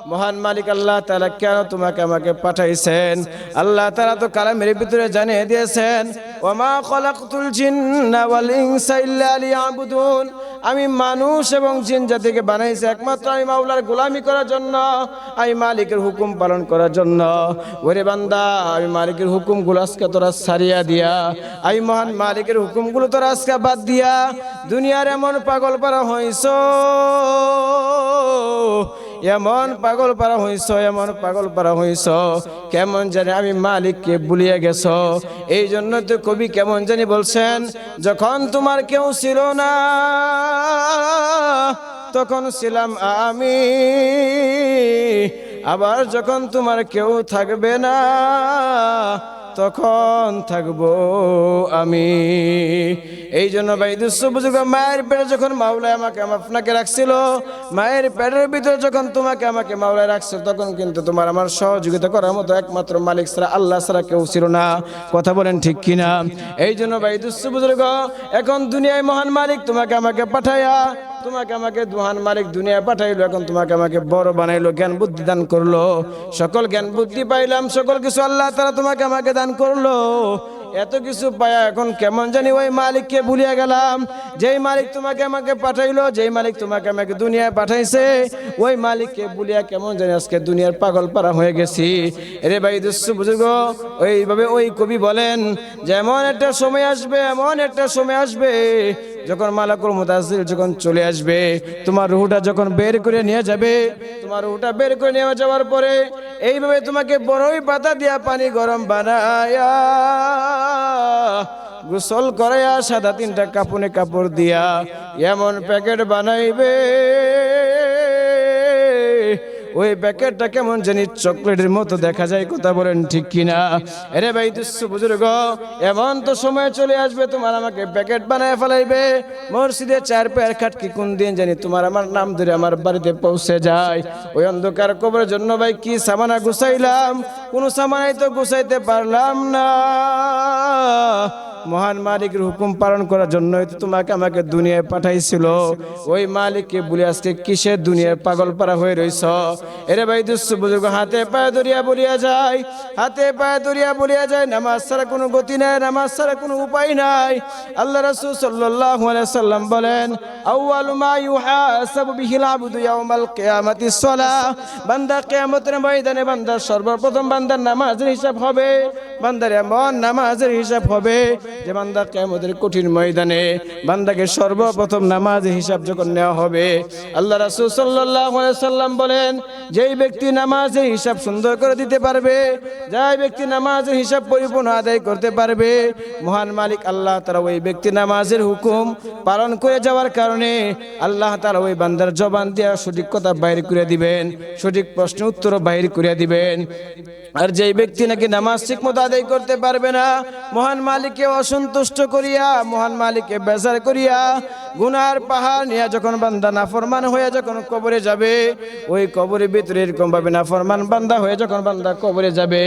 মহান মালিক আল্লাহ তাআলা কেন তোমাকে আমাকে পাঠাইছেন। আল্লাহ তাআলা তো কালামের ভিতরে জানিয়ে দিয়েছেন, ওয়ামা খলাকতুল জিন্না ওয়াল ইনসা ইল্লা লিয়াবুদুন, আমি মানুষ এবং জিন জাতিকে বানাইছি একমাত্র আমি মাওলার গোলামি করার জন্য, আমি মালিকের হুকুম পালন করার জন্য। ওরে বান্দা, আমি মালিকের হুকুমগুলো আজকে তোরা ছাড়িয়া দিয়া, আমি মহান মালিকের হুকুমগুলো তোরা আজকে বাদ দিয়া দুনিয়ার এমন পাগল পারা হইছ, এমন পাগল পারা হইছ, এমন পাগল পারা হইছ, কেমন জানি আমি মালিককে ভুলিয়ে গেছ। এই জন্য তো কবি কেমন জানি বলছেন, যখন তোমার কেউ ছিল না তখন ছিলাম আমি, আবার যখন তোমার কেউ থাকবে না তখন থাকবো আমি। এই জন্য ভাই দুঃস্থ বুজুর্গ, মায়ের পেটে যখন মাওলা আমাকে আপনাকে রাখছিল, মায়ের পেটের ভিতরে যখন তোমাকে আমাকে মাওলা রাখছিল, তখন কিন্তু তোমার আমার সহযোগিতা করার মতো একমাত্র মালিক ছাড়া, আল্লাহ ছাড়া কেউ ছিল না। কথা বলেন ঠিক কিনা? এই জন্য ভাই দুঃস্থ বুজুর্গ, এখন দুনিয়ায় মহান মালিক তোমাকে আমাকে পাঠাইয়া, তোমাকে আমাকে মহান মালিক দুনিয়া পাঠাইলো, এখন তোমাকে আমাকে বড় বানাইলো, জ্ঞান বুদ্ধি দান করলো, সকল জ্ঞান বুদ্ধি পাইলাম, সকল কিছু আল্লাহ তাআলা তোমাকে আমাকে দান করলো। এত কিছু পায়া এখন কেমন জানি ওই মালিককে ভুলিয়া গেলাম, যেই মালিক তোমাকে আমাকে পাঠাইলো, যেই মালিক তোমাকে আমাকে দুনিয়ায় পাঠাইছে, ওই মালিককে ভুলিয়া কেমন জানি আজকে দুনিয়ার পাগল পারা হয়ে গেছি। এরে ভাই দুঃস্থ বুজুর্গ, ওইভাবে ওই কবি বলেন যে এমন একটা সময় আসবে, এমন একটা সময় আসবে যখন মালাকুল মউত আজরাইল যখন চলে আসবে, তোমার রূহটা যখন বের করে নিয়ে যাবে, তোমার রূহটা বের করে নিয়ে যাওয়ার পরে এইভাবে তোমাকে বড়ই পাতা দিয়া পানি গরম বানায়া, গোসল করাইয়া, সাদা তিনটা কাপড়ে কাপড় দিয়া এমন প্যাকেট বানাইবে, ওই প্যাকেটটা কেমন জানি চকলেটের মতো দেখা যায়। কথা বলেন ঠিক কিনা? আরে ভাই দুঃস্থ বুজুর্গ, এমন তো সময় চলে আসবে তোমার আমাকে প্যাকেট বানায় ফেলাইবে, মসজিদে চার পায়ের খাটকি কোন দিন জানি তোমার আমার নাম ধরে আমার বাড়িতে পৌঁছে যায়। ওই অন্ধকার কবরের জন্য ভাই কি সামানা গুছাইলাম, কোনো সামানাই তো গুছাইতে পারলাম না। মহান মালিকের হুকুম পালন করার জন্যই তো তোমাকে আমাকে দুনিয়ায় পাঠাইছিল। ওই মালিককে বলে আজকে কিসের দুনিয়ার পাগল পারা হয়ে রইছ? এরে ভাই দুস্থ বুজুর্গ হাতে পায়ে দরিয়া বলিয়া যায়, হাতে পায়ে দরিয়া বলিয়া যায়। নামাজ ছাড়া কোনো গতি নাই, নামাজ ছাড়া কোনো উপায় নাই। আল্লাহ রাসূল সাল্লাল্লাহু আলাইহি সাল্লাম বলেন, আউয়ালু মা ইউহাসাবু বিহিল আবদু ইয়াউমাল কিয়ামাতিস সালাহ। বান্দা কিয়ামতের ময়দানে বান্দার সর্বপ্রথম বান্দার নামাজের হিসাব হবে। বান্দার এমন নামাজের হিসাব হবে যে বান্দা কিয়ামতের কঠিন ময়দানে বান্দাকে সর্বপ্রথম নামাজের হিসাব যখন নেওয়া হবে, আল্লাহ রাসূল সাল্লাল্লাহু আলাইহি সাল্লাম বলেন, যেই ব্যক্তি নামাজের হিসাব সুন্দর করে দিতে পারবে, যেই ব্যক্তি নামাজের হিসাব পরিপূর্ণ আদায় করতে পারবে, মহান মালিক আল্লাহ তাআলা ওই ব্যক্তি নামাজের হুকুম পালন করে যাওয়ার কারণে আল্লাহ তাআলা ওই বান্দার জবান দিয়ে সঠিক কথা বাইর করে দিবেন, সঠিক প্রশ্ন উত্তর বাইর করে দিবেন। আর যেই ব্যক্তি নাকি নামাজ ঠিকমতো আদায় করতে পারবে না, মহান মালিককে অসন্তুষ্ট করিয়া, মহান মালিককে বেজার করিয়া গুনার পাহাড় নিয়ে যখন বান্দা নাফরমান হয়ে যখন কবরে যাবে, ওই কবরের ভিতরে এরকম ভাবে নাফরমান বান্দা হয়ে যখন বান্দা কবরে যাবে,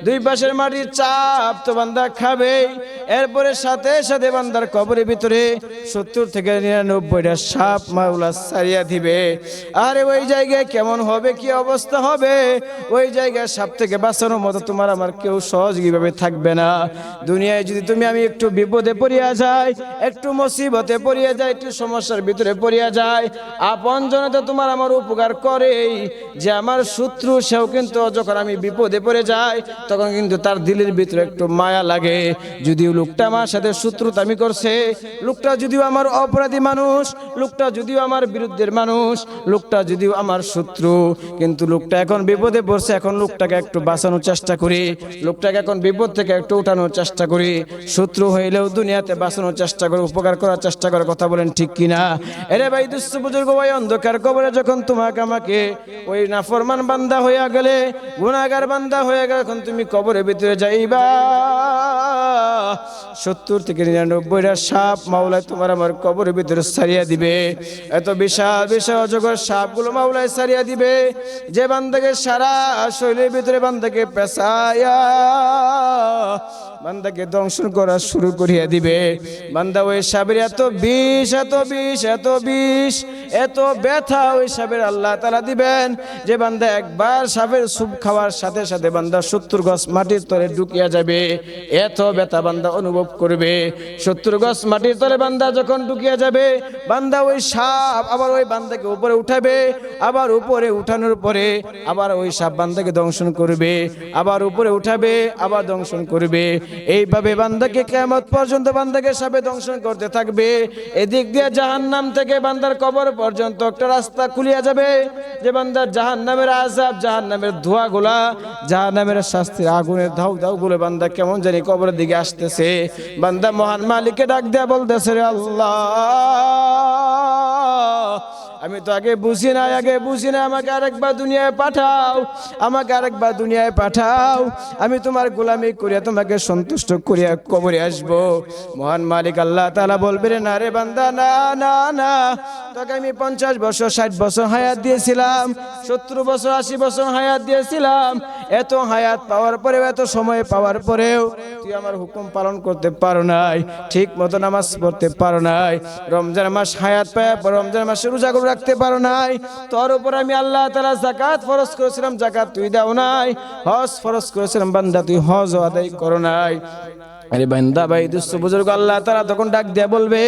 দুই পাশের মাটির চাপ তো বান্দা খাবে। এরপরে সাথে সাথে বান্দার কবরের ভিতরে 70 থেকে 99টা সাপ মাওলা ছাড়িয়া দিবে। আরে ওই জায়গায় কেমন হবে, কি অবস্থা হবে? ওই জায়গায় সাপ থেকে বাঁচানোর মতো তোমার আমার কেউ সহযোগীভাবে থাকবে না। দুনিয়ায় যদি তুমি আমি একটু বিপদে পড়িয়া যাই, একটু মুসিবতে পড়িয়া যাই, একটু সমস্যার ভিতরে পড়িয়া যায়, আপন জনে তো তোমার আমার উপকার করেই। যে আমার শত্রু সেও কিন্তু যখন আমি বিপদে পড়ে যাই তখন কিন্তু তার দিলের ভিতরে একটু মায়া লাগে। যদিও লোকটা আমার সাথে শত্রুতামি করছে, লোকটা যদিও আমার অপরাধী মানুষ, লোকটা যদিও আমার বিরুদ্ধের মানুষ, লোকটা যদিও আমার শত্রু, কিন্তু লোকটা এখন বিপদে পড়ছে, এখন লোকটাকে একটু বাঁচানোর চেষ্টা করি, লোকটাকে এখন বিপদ থেকে একটু উঠানোর চেষ্টা করি। শত্রু হইলেও দুনিয়াতে বাঁচানোর চেষ্টা করে, উপকার করার চেষ্টা করে। কথা বলেন ঠিক কিনা? এরে ভাই দুস্থ বুজুর্গ ভাই, অন্ধকার কবরে যখন তোমাকে আমাকে ওই নাফরমান বান্দা হইয়া গেলে, গুনাহগার বান্দা হয়ে গেলে, এখন তুমি কবরের ভিতরে যাইবা, 70 থেকে 99টা সাপ মাওলায় তোমার আমার কবরের ভিতরে ছাড়িয়া দিবে। এত বিশাল বিশাল অজগর সাপগুলো মাওলায় ছাড়িয়া দিবে যে বান্দাকে সারা শরীরের ভিতরে বান্দাকে পেঁচাইয়া বান্দাকে দংশন করা শুরু করিয়া দিবে। বান্দা ওই সাপের এত বিষ, এত বিষ, এত বিষ, এত ব্যথা ওই সাপের আল্লাহ তাআলা দিবেন যে বান্দা একবার সাপের স্যুপ খাওয়ার সাথে সাথে বান্দা 70 গজ মাটির তলে ঢুকিয়া যাবে। এত ব্যথা বান্দা অনুভব করবে। 70 গজ মাটির তলে বান্দা যখন ঢুকিয়া যাবে, বান্দা ওই সাপ আবার ওই বান্দাকে উপরে উঠাবে, আবার উপরে উঠানোর পরে আবার ওই সাপ বান্দাকে দংশন করবে, আবার উপরে উঠাবে, আবার দংশন করবে। এইভাবে বান্দাকে কিয়ামত পর্যন্ত বান্দাকে সাপে দংশন করতে থাকবে। এদিক দিয়ে জাহান্নাম থেকে বান্দার কবর পর্যন্ত একটা রাস্তা খুলিয়া যাবে যে বান্দার জাহান্নামের আযাব, জাহান্নামের ধোঁয়াগুলা, জাহান্নামের শাস্তির আগুনের ধাউ ধাউ গুলো বান্দা কেমন জানি কবরের দিকে আসতেছে। বান্দা মহান মালিককে ডাক দেয়া বলতেছে, রে আল্লাহ, আমি তো আগে বুঝি না, আমাকে আরেকবার দুনিয়ায় পাঠাও, আমাকে আরেকবার দুনিয়ায় পাঠাও, আমি তোমার গোলামি করিয়া তোমাকে সন্তুষ্ট করিয়া কবরে আসবো। মহান মালিক আল্লাহ তাআলা বলবে, না রে বান্দা, না না না, তোকে আমি 50 বছর 60 বছর হায়াত দিয়েছিলাম, 70 বছর 80 বছর হায়াত দিয়েছিলাম। এত হায়াত পাওয়ার পরেও, এত সময় পাওয়ার পরেও তুই আমার হুকুম পালন করতে পারো নাই, ঠিক মতো নামাজ পড়তে পারো নাই, রমজান মাস হায়াত পায় রমজান মাসে রোজা করে রাখতে পারো নাই। তোর উপর আমি আল্লাহ তাআলা যাকাত ফরজ করেছিলাম, যাকাত তুই দাও নাই। হজ ফরজ করেছিলাম, বান্দা তুই হজ আদায় করো নাই। আরে বান্দা ভাই দুস্থ বুজুর্গ আল্লাহ তাআলা তখন ডাক দিয়ে বলবে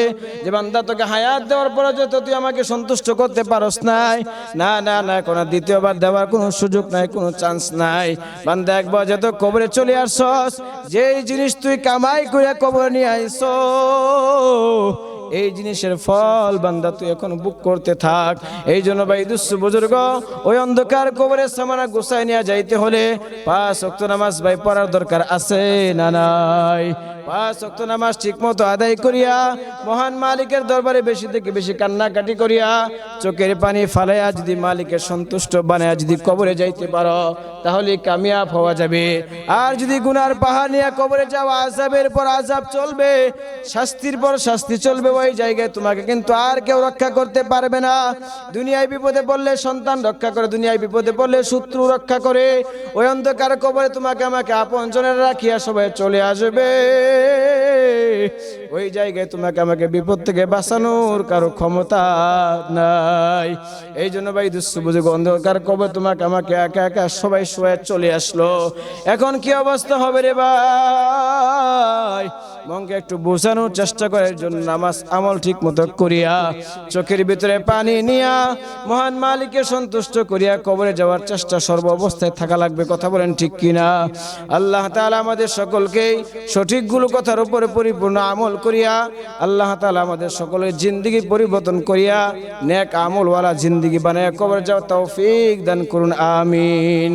যে বান্দা, তোকে হায়াত দেওয়ার পরে যে তুই আমাকে সন্তুষ্ট করতে পারস নাই, না না না, কোনো দ্বিতীয়বার দেওয়ার কোনো সুযোগ নাই, কোনো চান্স নাই। বান্দা একবার যত কবরে চলে আসছস, যেই জিনিস তুই কামাই করে কবরে নিয়ে আইছো, এই জিনিসের ফল বান্দা তুই এখন বুক করতে থাক। এই জন্য ভাই দুস্থ বুজুর্গ, ওই অন্ধকার কবরের সামানা গোছায় নিয়ে যাইতে হলে 5 ওয়াক্ত নামাজ ভাই পড়ার দরকার আছে না নাই? 5 ওয়াক্ত নামাজ ঠিক মতো আদায় করিয়া মহান মালিকের দরবারে বেশি থেকে বেশি কান্নাকাটি করিয়া চোখের পানি ফালাইয়া যদি মালিকের সন্তুষ্ট বানায়া যদি কবরে যাইতে পারো, তাহলে কামিয়াব হওয়া যাবে। আর যদি গুনার পাহাড় নিয়ে কবরে যাও, আযাবের পর আযাব চলবে, শাস্তির পর শাস্তি চলবে। ওই জায়গায় তোমাকে কিন্তু আর কেউ রক্ষা করতে পারবে না। দুনিয়ায় বিপদে পড়লে সন্তান রক্ষা করে, দুনিয়ায় বিপদে পড়লে শত্রু রক্ষা করে। ওই অন্ধকার কবরে তোমাকে আমাকে আপন জনের রাখিয়া সবাই চলে আসবে। ওই জায়গায় তোমাকে আমাকে বিপদ থেকে বাঁচানোর কারো ক্ষমতা নাই। এই জন্য ভাই দুঃসুবুজে অন্ধকার কবে তোমাকে আমাকে একা একা সবাই শোয়ে চলে আসলো। এখন কি অবস্থা হবে রে ভাই? মনকে একটু বোঝানোর চেষ্টা করার জন্য নামাজ আমল ঠিক মতো করিয়া, চোখের ভিতরে পানি নিয়া, মহান মালিককে সন্তুষ্ট করিয়া কবরে যাওয়ার চেষ্টা সর্ব অবস্থায় থাকা লাগবে। কথা বলেন ঠিক কিনা? আল্লাহ তাআলা আমাদের সকলকে সঠিকগুলো কথার উপরে পরিপূর্ণ আমল করিয়া, আল্লাহ তাআলা আমাদের সকলের জিন্দেগি পরিবর্তন করিয়া নেক আমলওয়ালা জিন্দেগি বানায়া কবরে যাওয়ার তৌফিক দান করুন। আমিন।